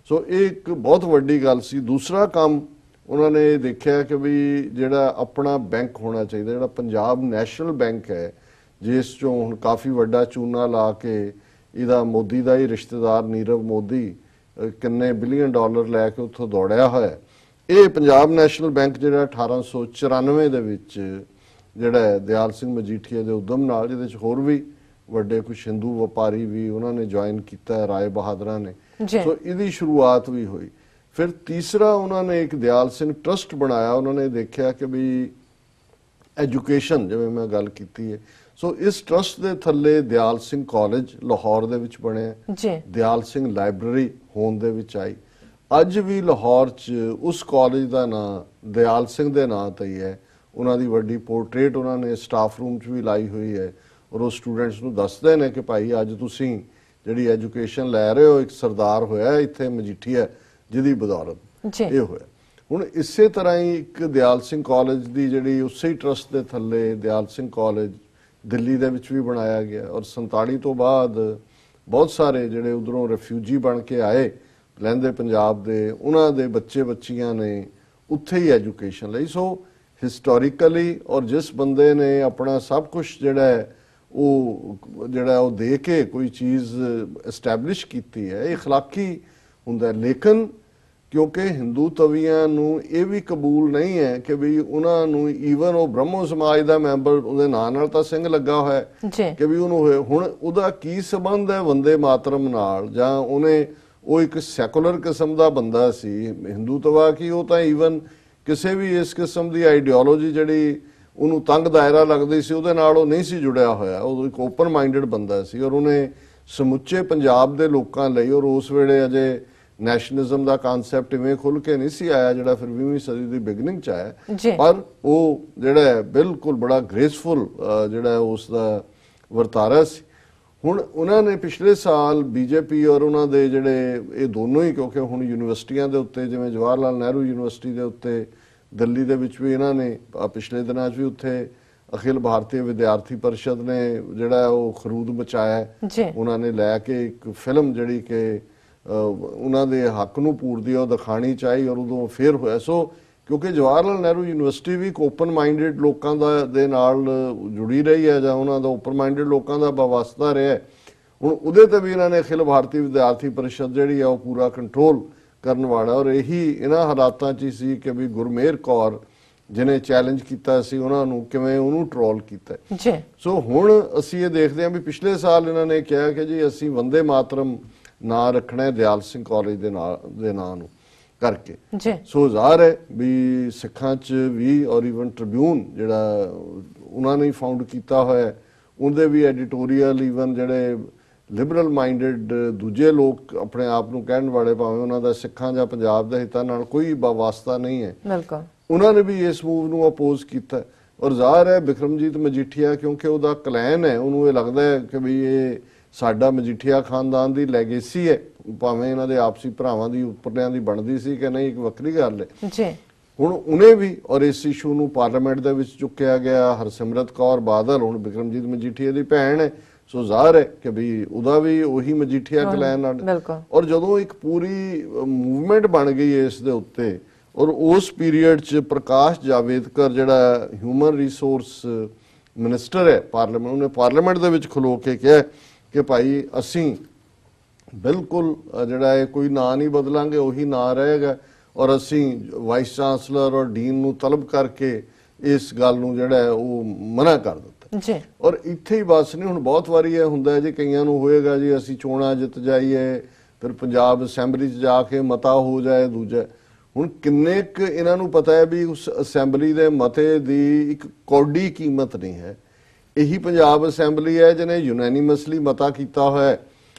ਸੋ ਇਹ ਇੱਕ ਬਹੁਤ ਵੱਡੀ ਗੱਲ ਸੀ। ਦੂਸਰਾ ਕੰਮ ਉਹਨਾਂ ਨੇ ਦੇਖਿਆ ਕਿ ਵੀ ਜਿਹੜਾ ਆਪਣਾ ਬੈਂਕ ਹੋਣਾ ਚਾਹੀਦਾ, ਜਿਹੜਾ ਪੰਜਾਬ ਨੈਸ਼ਨਲ ਬੈਂਕ ਹੈ ਜਿਸ ਚੋਂ ਹੁਣ ਕਾਫੀ ਵੱਡਾ ਚੂਨਾ ਲਾ ਕੇ ਇਹਦਾ ਮੋਦੀ ਦਾ ਹੀ ਰਿਸ਼ਤੇਦਾਰ ਨੀਰਵ ਮੋਦੀ ਕਿੰਨੇ ਬਿਲੀਅਨ ਡਾਲਰ ਲੈ ਕੇ ਉੱਥੋਂ ਦੌੜਿਆ ਹੋਇਆ। ਇਹ ਪੰਜਾਬ ਨੈਸ਼ਨਲ ਬੈਂਕ ਜਿਹੜਾ 1894 ਦੇ ਵਿੱਚ ਜਿਹੜਾ ਦਿਆਲ ਸਿੰਘ ਮਜੀਠੀਆ ਦੇ ਉਦਮ ਨਾਲ, ਜਿਹਦੇ 'ਚ ਹੋਰ ਵੀ ਵੱਡੇ ਕੁਝ ਹਿੰਦੂ ਵਪਾਰੀ ਵੀ ਉਹਨਾਂ ਨੇ ਜੁਆਇਨ ਕੀਤਾ, ਰਾਏ ਬਹਾਦਰਾਂ ਨੇ। ਸੋ ਇਹਦੀ ਸ਼ੁਰੂਆਤ ਵੀ ਹੋਈ। ਫਿਰ ਤੀਸਰਾ ਉਹਨਾਂ ਨੇ ਇੱਕ ਦਿਆਲ ਸਿੰਘ ਟਰਸਟ ਬਣਾਇਆ। ਉਹਨਾਂ ਨੇ ਦੇਖਿਆ ਕਿ ਵੀ ਐਜੂਕੇਸ਼ਨ ਜਿਵੇਂ ਮੈਂ ਗੱਲ ਕੀਤੀ ਹੈ, ਸੋ ਇਸ ਟਰਸਟ ਦੇ ਥੱਲੇ ਦਿਆਲ ਸਿੰਘ ਕਾਲਜ ਲਾਹੌਰ ਦੇ ਵਿੱਚ ਬਣਿਆ, ਦਿਆਲ ਸਿੰਘ ਲਾਇਬ੍ਰੇਰੀ ਹੋਂਦ ਦੇ ਵਿੱਚ ਆਈ। ਅੱਜ ਵੀ ਲਾਹੌਰ 'ਚ ਉਸ ਕਾਲਜ ਦਾ ਨਾਂ ਦਿਆਲ ਸਿੰਘ ਦੇ ਨਾਂ ਤੇ ਹੀ ਹੈ। ਉਹਨਾਂ ਦੀ ਵੱਡੀ ਪੋਰਟਰੇਟ ਉਹਨਾਂ ਨੇ ਸਟਾਫ ਰੂਮ 'ਚ ਵੀ ਲਾਈ ਹੋਈ ਹੈ ਔਰ ਉਹ ਸਟੂਡੈਂਟਸ ਨੂੰ ਦੱਸਦੇ ਨੇ ਕਿ ਭਾਈ ਅੱਜ ਤੁਸੀਂ ਜਿਹੜੀ ਐਜੂਕੇਸ਼ਨ ਲੈ ਰਹੇ ਹੋ, ਇੱਕ ਸਰਦਾਰ ਹੋਇਆ ਇੱਥੇ ਮਜੀਠੀਆ ਜਿਹਦੀ ਬਦੌਲਤ ਇਹ ਹੋਇਆ। ਹੁਣ ਇਸੇ ਤਰ੍ਹਾਂ ਹੀ ਇੱਕ ਦਿਆਲ ਸਿੰਘ ਕਾਲਜ ਦੀ ਜਿਹੜੀ ਉਸੇ ਟਰਸਟ ਦੇ ਥੱਲੇ ਦਿਆਲ ਸਿੰਘ ਕਾਲਜ ਦਿੱਲੀ ਦੇ ਵਿੱਚ ਵੀ ਬਣਾਇਆ ਗਿਆ, ਔਰ 47 ਤੋਂ ਬਾਅਦ ਬਹੁਤ ਸਾਰੇ ਜਿਹੜੇ ਉਧਰੋਂ ਰਿਫਿਊਜੀ ਬਣ ਕੇ ਆਏ ਲਹਿੰਦੇ ਪੰਜਾਬ ਦੇ, ਉਹਨਾਂ ਦੇ ਬੱਚੇ ਬੱਚੀਆਂ ਨੇ ਉੱਥੇ ਹੀ ਐਜੂਕੇਸ਼ਨ ਲਈ। ਸੋ ਹਿਸਟੋਰੀਕਲੀ ਔਰ ਜਿਸ ਬੰਦੇ ਨੇ ਆਪਣਾ ਸਭ ਕੁਝ ਜਿਹੜਾ ਉਹ ਦੇ ਕੇ ਕੋਈ ਚੀਜ਼ ਐਸਟੈਬਲਿਸ਼ ਕੀਤੀ ਹੈ, ਇਹ ਅਖਲਾਕੀ ਹੁੰਦਾ। ਲੇਕਿਨ ਕਿਉਂਕਿ ਹਿੰਦੂ ਤਵੀਆਂ ਨੂੰ ਇਹ ਵੀ ਕਬੂਲ ਨਹੀਂ ਹੈ ਕਿ ਵੀ ਉਹਨਾਂ ਨੂੰ ਈਵਨ ਉਹ ਬ੍ਰਹਮੋ ਸਮਾਜ ਦਾ ਮੈਂਬਰ, ਉਹਦੇ ਨਾਂ ਨਾਲ ਤਾਂ ਸਿੰਘ ਲੱਗਾ ਹੋਇਆ ਕਿ ਵੀ ਉਹਨੂੰ ਹੁਣ ਉਹਦਾ ਕੀ ਸੰਬੰਧ ਹੈ ਵੰਦੇ ਮਾਤਰਮ ਨਾਲ, ਜਾਂ ਉਹ ਇੱਕ ਸੈਕੂਲਰ ਕਿਸਮ ਦਾ ਬੰਦਾ ਸੀ ਹਿੰਦੂ ਤਵਾ ਕੀ ਉਹ ਤਾਂ ਈਵਨ ਕਿਸੇ ਵੀ ਇਸ ਕਿਸਮ ਦੀ ਆਈਡੀਓਲੋਜੀ ਜਿਹੜੀ ਉਹਨੂੰ ਤੰਗ ਦਾਇਰਾ ਲੱਗਦੀ ਸੀ ਉਹਦੇ ਨਾਲ ਉਹ ਨਹੀਂ ਸੀ ਜੁੜਿਆ ਹੋਇਆ। ਉਹ ਇੱਕ ਓਪਨ ਮਾਈਂਡਡ ਬੰਦਾ ਸੀ ਔਰ ਉਹਨੇ ਸਮੁੱਚੇ ਪੰਜਾਬ ਦੇ ਲੋਕਾਂ ਲਈ, ਔਰ ਉਸ ਵੇਲੇ ਅਜੇ ਨੈਸ਼ਨਲਿਜ਼ਮ ਦਾ ਕਨਸੈਪਟ ਇਵੇਂ ਖੁੱਲ ਕੇ ਨਹੀਂ ਸੀ ਆਇਆ ਜਿਹੜਾ ਫਿਰ 20ਵੀਂ ਸਦੀ ਦੀ ਬਿਗਨਿੰਗ ਚ ਆਇਆ, ਪਰ ਉਹ ਜਿਹੜਾ ਬਿਲਕੁਲ ਬੜਾ ਗ੍ਰੇਸਫੁਲ ਜਿਹੜਾ ਉਸ ਦਾ ਵਰਤਾਰਾ ਸੀ। ਹੁਣ ਉਹਨਾਂ ਨੇ ਪਿਛਲੇ ਸਾਲ ਬੀਜੇਪੀ ਔਰ ਉਹਨਾਂ ਦੇ ਜਿਹੜੇ ਇਹ ਦੋਨੋਂ ਹੀ, ਕਿਉਂਕਿ ਹੁਣ ਯੂਨੀਵਰਸਿਟੀਆਂ ਦੇ ਉੱਤੇ ਜਿਵੇਂ ਜਵਾਹਰ ਲਾਲ ਨਹਿਰੂ ਯੂਨੀਵਰਸਿਟੀ ਦੇ ਉੱਤੇ ਦਿੱਲੀ ਦੇ ਵਿੱਚ ਵੀ ਇਹਨਾਂ ਨੇ ਪਿਛਲੇ ਦਿਨਾਂ 'ਚ ਵੀ ਉੱਥੇ ਅਖਿਲ ਭਾਰਤੀ ਵਿਦਿਆਰਥੀ ਪਰਿਸ਼ਦ ਨੇ ਜਿਹੜਾ ਉਹ ਖਰੂਦ ਮਚਾਇਆ, ਉਹਨਾਂ ਨੇ ਲੈ ਕੇ ਇੱਕ ਫਿਲਮ ਜਿਹੜੀ ਕਿ ਉਹਨਾਂ ਦੇ ਹੱਕ ਨੂੰ ਪੂਰਦੀ ਉਹ ਦਿਖਾਣੀ ਚਾਹੀ, ਔਰ ਉਦੋਂ ਫੇਰ ਹੋਇਆ। ਸੋ ਕਿਉਂਕਿ ਜਵਾਹਰ ਲਾਲ ਨਹਿਰੂ ਯੂਨੀਵਰਸਿਟੀ ਵੀ ਇੱਕ ਓਪਨ ਮਾਈਂਡਡ ਲੋਕਾਂ ਦੇ ਨਾਲ ਜੁੜੀ ਰਹੀ ਹੈ, ਜਾਂ ਉਹਨਾਂ ਦਾ ਓਪਨ ਮਾਈਂਡਡ ਲੋਕਾਂ ਦਾ ਵਾਸਤਾ ਰਿਹਾ। ਹੁਣ ਉਹਦੇ ਤੇ ਵੀ ਇਹਨਾਂ ਨੇ ਅਖਿਲ ਭਾਰਤੀ ਵਿਦਿਆਰਥੀ ਪਰਿਸ਼ਦ ਜਿਹੜੀ ਆ ਉਹ ਪੂਰਾ ਕੰਟਰੋਲ ਕਰਨ ਵਾਲਾ, ਔਰ ਇਹੀ ਇਹਨਾਂ ਹਾਲਾਤਾਂ 'ਚ ਹੀ ਸੀ ਕਿ ਵੀ ਗੁਰਮੇਹਰ ਕੌਰ ਜਿਹਨੇ ਚੈਲੰਜ ਕੀਤਾ ਸੀ ਉਹਨਾਂ ਨੂੰ, ਕਿਵੇਂ ਉਹਨੂੰ ਟਰੋਲ ਕੀਤਾ। ਸੋ ਹੁਣ ਅਸੀਂ ਇਹ ਦੇਖਦੇ ਹਾਂ ਵੀ ਪਿਛਲੇ ਸਾਲ ਇਹਨਾਂ ਨੇ ਕਿਹਾ ਕਿ ਜੀ ਅਸੀਂ ਵੰਦੇ ਮਾਤਰਮ ਨਾਂ ਰੱਖਣਾ ਦਿਆਲ ਸਿੰਘ ਕਾਲਜ ਦੇ ਨਾਂ ਨੂੰ ਕਰਕੇ। ਸੋ ਜ਼ਾਹਰ ਹੈ ਵੀ ਸਿੱਖਾਂ 'ਚ ਵੀ ਔਰ ਈਵਨ ਟ੍ਰਿਬਿਊਨ ਜਿਹੜਾ ਉਹਨਾਂ ਨੇ ਫਾਊਂਡ ਕੀਤਾ ਹੋਇਆ, ਉਹਦੇ ਵੀ ਐਡੀਟੋਰੀਅਲ ਈਵਨ ਜਿਹੜੇ ਲਿਬਰਲ ਮਾਈਂਡਡ ਦੂਜੇ ਲੋਕ ਆਪਣੇ ਆਪ ਨੂੰ ਕਹਿਣ ਵਾਲੇ, ਭਾਵੇਂ ਉਹਨਾਂ ਦਾ ਸਿੱਖਾਂ ਜਾਂ ਪੰਜਾਬ ਦੇ ਹਿੱਤਾਂ ਨਾਲ ਕੋਈ ਵਾਸਤਾ ਨਹੀਂ ਹੈ, ਉਹਨਾਂ ਨੇ ਵੀ ਇਸ ਮੂਵ ਨੂੰ ਅਪੋਜ਼ ਕੀਤਾ। ਔਰ ਜ਼ਾਹਰ ਹੈ ਬਿਕਰਮਜੀਤ ਮਜੀਠੀਆ ਕਿਉਂਕਿ ਉਹਦਾ ਕਲੈਨ ਹੈ, ਉਹਨੂੰ ਇਹ ਲੱਗਦਾ ਹੈ ਕਿ ਵੀ ਇਹ ਸਾਡਾ ਮਜੀਠੀਆ ਖਾਨਦਾਨ ਦੀ ਲੈਗੇਸੀ ਹੈ, ਭਾਵੇਂ ਇਹਨਾਂ ਦੇ ਆਪਸੀ ਭਰਾਵਾਂ ਦੀ ਉੱਪਰਲਿਆਂ ਦੀ ਬਣਦੀ ਸੀ ਕਿ ਨਹੀਂ, ਇੱਕ ਵੱਖਰੀ ਗੱਲ ਹੈ। ਹੁਣ ਉਹਨੇ ਵੀ ਔਰ ਇਸ ਇਸ਼ੂ ਨੂੰ ਪਾਰਲੀਮੈਂਟ ਦੇ ਵਿੱਚ ਚੁੱਕਿਆ ਗਿਆ। ਹਰਸਿਮਰਤ ਕੌਰ ਬਾਦਲ ਹੁਣ ਬਿਕਰਮਜੀਤ ਮਜੀਠੀਆ ਦੀ ਭੈਣ ਹੈ, ਸੋ ਜ਼ਾਹਰ ਹੈ ਕਿ ਵੀ ਉਹਦਾ ਵੀ ਉਹੀ ਮਜੀਠੀਆ ਕਲੈਨ ਨਾਲ। ਔਰ ਜਦੋਂ ਇੱਕ ਪੂਰੀ ਮੂਵਮੈਂਟ ਬਣ ਗਈ ਇਸ ਦੇ ਉੱਤੇ, ਔਰ ਉਸ ਪੀਰੀਅਡ 'ਚ ਪ੍ਰਕਾਸ਼ ਜਾਵੇਦਕਰ ਜਿਹੜਾ ਹਿਊਮਨ ਰਿਸੋਰਸ ਮਿਨਿਸਟਰ ਹੈ ਪਾਰਲੀਮੈਂਟ, ਉਹਨੇ ਪਾਰਲੀਮੈਂਟ ਦੇ ਵਿੱਚ ਖਲੋ ਕੇ ਕਿਹਾ ਕਿ ਭਾਈ ਅਸੀਂ ਬਿਲਕੁਲ ਜਿਹੜਾ ਹੈ ਕੋਈ ਨਾਂ ਨਹੀਂ ਬਦਲਾਂਗੇ, ਉਹੀ ਨਾਂ ਰਹੇਗਾ, ਔਰ ਅਸੀਂ ਵਾਈਸ ਚਾਂਸਲਰ ਔਰ ਡੀਨ ਨੂੰ ਤਲਬ ਕਰਕੇ ਇਸ ਗੱਲ ਨੂੰ ਜਿਹੜਾ ਹੈ ਉਹ ਮਨਾ ਕਰ ਦਿੱਤਾ। ਔਰ ਇੱਥੇ ਹੀ ਬਸ ਨਹੀਂ, ਹੁਣ ਬਹੁਤ ਵਾਰੀ ਇਹ ਹੁੰਦਾ ਹੈ ਜੀ, ਕਈਆਂ ਨੂੰ ਹੋਏਗਾ ਜੀ ਅਸੀਂ ਚੋਣਾਂ ਜਿੱਤ ਜਾਈਏ, ਫਿਰ ਪੰਜਾਬ ਅਸੈਂਬਲੀ 'ਚ ਜਾ ਕੇ ਮਤਾ ਹੋ ਜਾਏ ਦੂਜਾ। ਹੁਣ ਕਿੰਨੇ ਕੁ ਇਹਨਾਂ ਨੂੰ ਪਤਾ ਹੈ ਵੀ ਉਸ ਅਸੈਂਬਲੀ ਦੇ ਮਤੇ ਦੀ ਇੱਕ ਕੌਡੀ ਕੀਮਤ ਨਹੀਂ ਹੈ। ਇਹੀ ਪੰਜਾਬ ਅਸੈਂਬਲੀ ਹੈ ਜਿਹਨੇ ਯੂਨੈਨਿਮਸਲੀ ਮਤਾ ਕੀਤਾ ਹੋਇਆ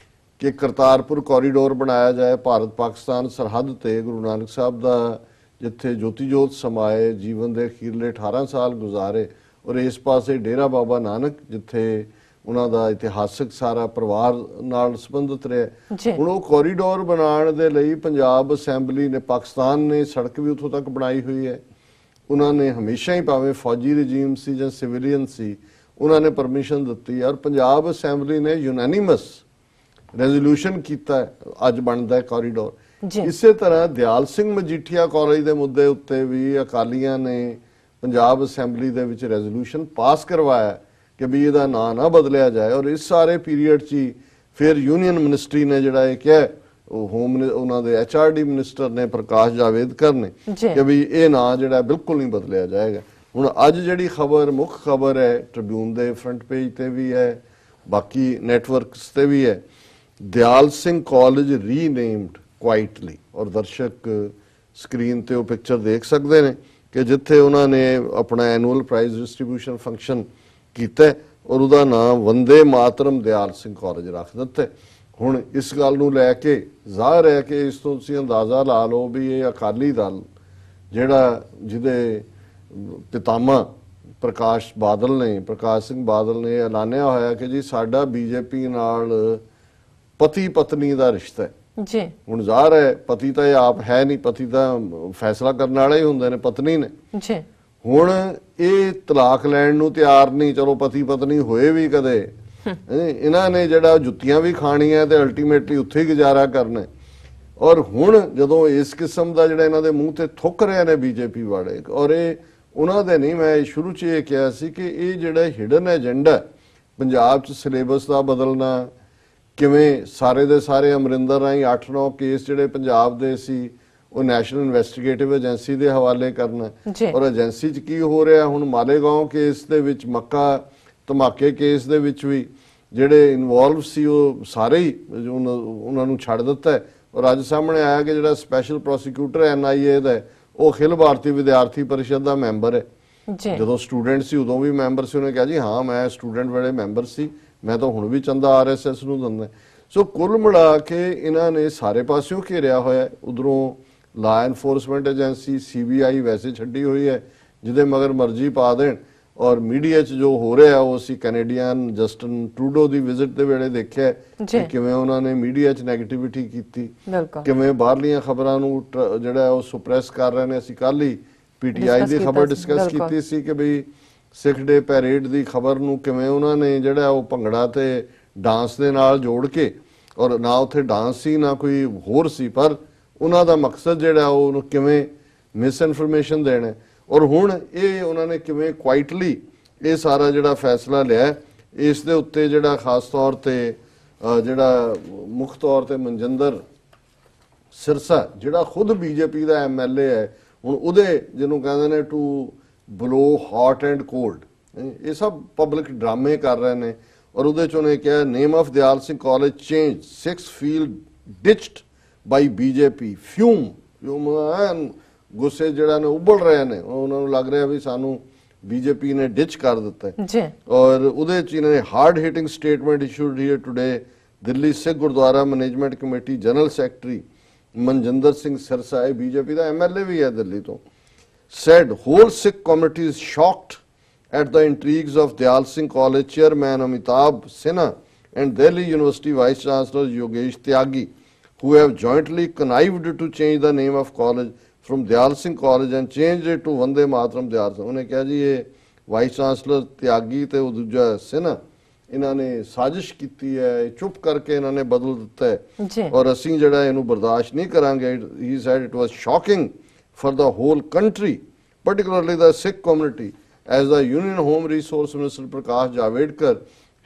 ਕਿ ਕਰਤਾਰਪੁਰ ਕੋਰੀਡੋਰ ਬਣਾਇਆ ਜਾਏ ਭਾਰਤ ਪਾਕਿਸਤਾਨ ਸਰਹੱਦ ਤੇ, ਗੁਰੂ ਨਾਨਕ ਸਾਹਿਬ ਦਾ ਜਿੱਥੇ ਜੋਤੀ ਜੋਤ ਸਮਾਏ, ਜੀਵਨ ਦੇ ਅਖੀਰਲੇ 18 ਸਾਲ ਗੁਜ਼ਾਰੇ, ਔਰ ਇਸ ਪਾਸੇ ਡੇਰਾ ਬਾਬਾ ਨਾਨਕ ਜਿੱਥੇ ਉਹਨਾਂ ਦਾ ਇਤਿਹਾਸਕ ਸਾਰਾ ਪਰਿਵਾਰ ਨਾਲ ਸੰਬੰਧਿਤ ਰਿਹਾ। ਹੁਣ ਉਹ ਕੋਰੀਡੋਰ ਬਣਾਉਣ ਦੇ ਲਈ ਪੰਜਾਬ ਅਸੈਂਬਲੀ ਨੇ, ਪਾਕਿਸਤਾਨ ਨੇ ਸੜਕ ਵੀ ਉੱਥੋਂ ਤੱਕ ਬਣਾਈ ਹੋਈ ਹੈ। ਉਹਨਾਂ ਨੇ ਹਮੇਸ਼ਾ ਹੀ, ਭਾਵੇਂ ਫੌਜੀ ਰਜੀਮ ਸੀ ਜਾਂ ਸਿਵਿਲੀਅਨ ਸੀ, ਉਹਨਾਂ ਨੇ ਪਰਮਿਸ਼ਨ ਦਿੱਤੀ। ਔਰ ਪੰਜਾਬ ਅਸੈਂਬਲੀ ਨੇ ਯੂਨੈਨਿਮਸ ਰੈਜ਼ੋਲੂਸ਼ਨ ਕੀਤਾ, ਅੱਜ ਬਣਦਾ ਹੈ ਕੋਰੀਡੋਰ। ਇਸੇ ਤਰ੍ਹਾਂ ਦਿਆਲ ਸਿੰਘ ਮਜੀਠੀਆ ਕਾਲਜ ਦੇ ਮੁੱਦੇ ਉੱਤੇ ਵੀ ਅਕਾਲੀਆਂ ਨੇ ਪੰਜਾਬ ਅਸੈਂਬਲੀ ਦੇ ਵਿੱਚ ਰੈਜ਼ੋਲੂਸ਼ਨ ਪਾਸ ਕਰਵਾਇਆ ਕਿ ਵੀ ਇਹਦਾ ਨਾਂ ਨਾ ਬਦਲਿਆ ਜਾਏ। ਔਰ ਇਸ ਸਾਰੇ ਪੀਰੀਅਡ 'ਚ ਹੀ ਫਿਰ ਯੂਨੀਅਨ ਮਿਨਿਸਟਰੀ ਨੇ ਜਿਹੜਾ ਇਹ ਕਿਹਾ, ਉਹ ਉਹਨਾਂ ਦੇ HRD ਮਿਨਿਸਟਰ ਨੇ ਪ੍ਰਕਾਸ਼ ਜਾਵੇਦਕਰ ਨੇ ਕਿ ਵੀ ਇਹ ਨਾਂ ਜਿਹੜਾ ਬਿਲਕੁਲ ਨਹੀਂ ਬਦਲਿਆ ਜਾਏਗਾ। ਹੁਣ ਅੱਜ ਜਿਹੜੀ ਖਬਰ, ਮੁੱਖ ਖਬਰ ਹੈ, ਟ੍ਰਿਬਿਊਨ ਦੇ ਫਰੰਟ ਪੇਜ ਤੇ ਵੀ ਹੈ, ਬਾਕੀ ਨੈਟਵਰਕਸ ਤੇ ਵੀ ਹੈ, ਦਿਆਲ ਸਿੰਘ ਕਾਲਜ ਰੀਨੇਮਡ ਕੁਆਇਟਲੀ। ਔਰ ਦਰਸ਼ਕ ਸਕਰੀਨ ਤੇ ਉਹ ਪਿਕਚਰ ਦੇਖ ਸਕਦੇ ਨੇ ਕਿ ਜਿੱਥੇ ਉਹਨਾਂ ਨੇ ਆਪਣਾ ਐਨੂਅਲ ਪ੍ਰਾਈਜ਼ ਡਿਸਟ੍ਰੀਬਿਊਸ਼ਨ ਫੰਕਸ਼ਨ ਕੀਤਾ ਔਰ ਉਹਦਾ ਨਾਮ ਵੰਦੇ ਮਾਤਰਮ ਦਿਆਲ ਸਿੰਘ ਕਾਲਜ ਰੱਖ ਦਿੱਤਾ। ਹੁਣ ਇਸ ਗੱਲ ਨੂੰ ਲੈ ਕੇ ਜ਼ਾਹਰ ਹੈ ਕਿ ਇਸ ਤੋਂ ਤੁਸੀਂ ਅੰਦਾਜ਼ਾ ਲਾ ਲਓ ਵੀ ਇਹ ਅਕਾਲੀ ਦਲ ਜਿਹੜਾ ਜਿਹਦੇ ਪਿਤਾਮਾ ਪ੍ਰਕਾਸ਼ ਸਿੰਘ ਬਾਦਲ ਨੇ ਐਲਾਨਿਆ ਹੋਇਆ ਕਿ ਜੀ ਸਾਡਾ ਬੀਜੇਪੀ ਨਾਲ ਪਤੀ ਪਤਨੀ ਦਾ ਰਿਸ਼ਤਾ ਹੈ ਜੀ। ਹੁਣ ਜ਼ਾਹਰ ਹੈ ਪਤੀ ਤਾਂ ਇਹ ਆਪ ਹੈ ਨਹੀਂ, ਪਤੀ ਤਾਂ ਫੈਸਲਾ ਕਰਨ ਵਾਲੇ ਹੀ ਹੁੰਦੇ ਨੇ, ਪਤਨੀ ਨੇ ਜੀ। ਹੁਣ ਇਹ ਤਲਾਕ ਲੈਣ ਨੂੰ ਤਿਆਰ ਨਹੀਂ, ਚਲੋ ਪਤੀ ਪਤਨੀ ਹੋਏ ਵੀ ਕਦੇ, ਇਹਨਾਂ ਨੇ ਜਿਹੜਾ ਜੁੱਤੀਆਂ ਵੀ ਖਾਣੀਆਂ ਤੇ ਅਲਟੀਮੇਟਲੀ ਉੱਥੇ ਹੀ ਗੁਜ਼ਾਰਾ ਕਰਨਾ। ਔਰ ਹੁਣ ਜਦੋਂ ਇਸ ਕਿਸਮ ਦਾ ਜਿਹੜਾ ਇਹਨਾਂ ਦੇ ਮੂੰਹ ਤੇ ਥੁੱਕ ਰਹੇ ਨੇ ਬੀਜੇਪੀ ਵਾਲੇ, ਔਰ ਇਹ ਉਹਨਾਂ ਦੇ ਨਹੀਂ, ਮੈਂ ਸ਼ੁਰੂ 'ਚ ਇਹ ਕਿਹਾ ਸੀ ਕਿ ਇਹ ਜਿਹੜਾ ਹਿਡਨ ਏਜੰਡਾ ਪੰਜਾਬ 'ਚ ਸਿਲੇਬਸ ਦਾ ਬਦਲਣਾ, ਕਿਵੇਂ ਸਾਰੇ ਦੇ ਸਾਰੇ ਅਮਰਿੰਦਰ ਰਾਹੀਂ 8-9 ਕੇਸ ਜਿਹੜੇ ਪੰਜਾਬ ਦੇ ਸੀ ਉਹ ਨੈਸ਼ਨਲ ਇਨਵੈਸਟੀਗੇਟਿਵ ਏਜੰਸੀ ਦੇ ਹਵਾਲੇ ਕਰਨਾ। ਔਰ ਏਜੰਸੀ 'ਚ ਕੀ ਹੋ ਰਿਹਾ ਹੁਣ, ਮਾਲੇਗਾਂਵ ਕੇਸ ਦੇ ਵਿੱਚ, ਮੱਕਾ ਧਮਾਕੇ ਕੇਸ ਦੇ ਵਿੱਚ ਵੀ ਜਿਹੜੇ ਇਨਵੋਲਵ ਸੀ ਉਹ ਸਾਰੇ ਹੀ ਉਹਨਾਂ ਨੂੰ ਛੱਡ ਦਿੱਤਾ ਹੈ। ਔਰ ਅੱਜ ਸਾਹਮਣੇ ਆਇਆ ਕਿ ਜਿਹੜਾ ਸਪੈਸ਼ਲ ਪ੍ਰੋਸੀਕਿਊਟਰ NIA ਦਾ ਉਹ ਅਖਿਲ ਭਾਰਤੀ ਵਿਦਿਆਰਥੀ ਪਰਿਸ਼ਦ ਦਾ ਮੈਂਬਰ ਹੈ। ਜਦੋਂ ਸਟੂਡੈਂਟ ਸੀ ਉਦੋਂ ਵੀ ਮੈਂਬਰ ਸੀ, ਉਹਨੇ ਕਿਹਾ ਜੀ ਹਾਂ ਮੈਂ ਸਟੂਡੈਂਟ ਵੇਲੇ ਮੈਂਬਰ ਸੀ, ਮੈਂ ਤਾਂ ਹੁਣ ਵੀ ਚੰਦਾ RSS ਨੂੰ ਦਿੰਦਾ। ਸੋ ਕੁੱਲ ਮਿਲਾ ਕੇ ਇਹਨਾਂ ਨੇ ਸਾਰੇ ਪਾਸਿਓਂ ਘੇਰਿਆ ਹੋਇਆ। ਉਧਰੋਂ ਲਾ ਐਨਫੋਰਸਮੈਂਟ ਏਜੰਸੀ CBI ਵੈਸੇ ਛੱਡੀ ਹੋਈ ਹੈ ਜਿਹਦੇ ਮਗਰ ਮਰਜ਼ੀ ਪਾ ਦੇਣ। ਔਰ ਮੀਡੀਆ 'ਚ ਜੋ ਹੋ ਰਿਹਾ ਉਹ ਅਸੀਂ ਕੈਨੇਡੀਅਨ ਜਸਟਨ ਟਰੂਡੋ ਦੀ ਵਿਜ਼ਿਟ ਦੇ ਵੇਲੇ ਦੇਖਿਆ ਕਿ ਕਿਵੇਂ ਉਹਨਾਂ ਨੇ ਮੀਡੀਆ 'ਚ ਨੈਗੇਟਿਵਿਟੀ ਕੀਤੀ, ਕਿਵੇਂ ਬਾਹਰਲੀਆਂ ਖਬਰਾਂ ਨੂੰ ਜਿਹੜਾ ਉਹ ਸੁਪਰੈਸ ਕਰ ਰਹੇ ਨੇ। ਅਸੀਂ ਕੱਲ ਹੀ PTI ਦੀ ਖਬਰ ਡਿਸਕਸ ਕੀਤੀ ਸੀ ਕਿ ਬਈ ਸਿੱਖ ਡੇ ਪੈਰੇਡ ਦੀ ਖਬਰ ਨੂੰ ਕਿਵੇਂ ਉਹਨਾਂ ਨੇ ਜਿਹੜਾ ਉਹ ਭੰਗੜਾ ਤੇ ਡਾਂਸ ਦੇ ਨਾਲ ਜੋੜ ਕੇ, ਔਰ ਨਾ ਉੱਥੇ ਡਾਂਸ ਸੀ ਨਾ ਕੋਈ ਹੋਰ ਸੀ, ਪਰ ਉਹਨਾਂ ਦਾ ਮਕਸਦ ਜਿਹੜਾ ਉਹਨੂੰ ਕਿਵੇਂ ਮਿਸ ਇਨਫੋਰਮੇਸ਼ਨ ਦੇਣਾ। ਔਰ ਹੁਣ ਇਹ ਉਹਨਾਂ ਨੇ ਕਿਵੇਂ ਕੁਆਇਟਲੀ ਇਹ ਸਾਰਾ ਜਿਹੜਾ ਫੈਸਲਾ ਲਿਆ, ਇਸ ਦੇ ਉੱਤੇ ਜਿਹੜਾ ਖਾਸ ਤੌਰ ਤੇ ਜਿਹੜਾ ਮੁੱਖ ਤੌਰ ਤੇ ਮਨਜਿੰਦਰ ਸਿਰਸਾ ਜਿਹੜਾ ਖੁਦ BJP ਦਾ MLA ਹੈ, ਹੁਣ ਉਹਦੇ ਜਿਹਨੂੰ ਕਹਿੰਦੇ ਨੇ to blow hot and cold, ਇਹ ਸਭ ਪਬਲਿਕ ਡਰਾਮੇ ਕਰ ਰਹੇ ਨੇ। ਔਰ ਉਹਦੇ 'ਚ ਉਹਨੇ ਕਿਹਾ name of Dayal Singh college change, 6 field ditched by BJP, ਫਿਊਮ ਗੁੱਸੇ ਜਿਹੜਾ ਨੇ ਉਬਲ ਰਹੇ ਨੇ, ਉਹਨਾਂ ਨੂੰ ਲੱਗ ਰਿਹਾ ਵੀ ਸਾਨੂੰ BJP ਨੇ ਡਿਚ ਕਰ ਦਿੱਤਾ ਜੀ। ਔਰ ਉਹਦੇ 'ਚ ਇਹਨਾਂ ਨੇ hard hitting statement issued here today. Delhi Sikh Gurdwara management committee general secretary Manjinder Singh Sirsa, BJP ਦਾ MLA ਵੀ ਹੈ ਦਿੱਲੀ ਤੋਂ, said whole Sikh community is shocked at the intrigues of Dayal Singh College chairman Amitabh Sinha and Delhi University Vice Chancellor Yogesh Tyagi, who have jointly connived to change the name of college from Dayal Singh College and changed it to Vande Mataram Dayal Singh। ਉਹਨੇ ਕਿਹਾ ਜੀ ਇਹ vice chancellor ਤਿਆਗੀ ਤੇ ਉਹ ਦੂਜਾ ਸਿਨਹਾ ਇਹਨਾਂ ਨੇ ਸਾਜ਼ਿਸ਼ ਕੀਤੀ ਹੈ, ਚੁੱਪ ਕਰਕੇ ਇਹਨਾਂ ਨੇ ਬਦਲ ਦਿੱਤਾ ਹੈ ਔਰ ਅਸੀਂ ਜਿਹੜਾ ਇਹਨੂੰ ਬਰਦਾਸ਼ਤ ਨਹੀਂ ਕਰਾਂਗੇ। He said it was shocking for the whole country, particularly the Sikh community, as the Union Home Resource Minister Prakash Javadekar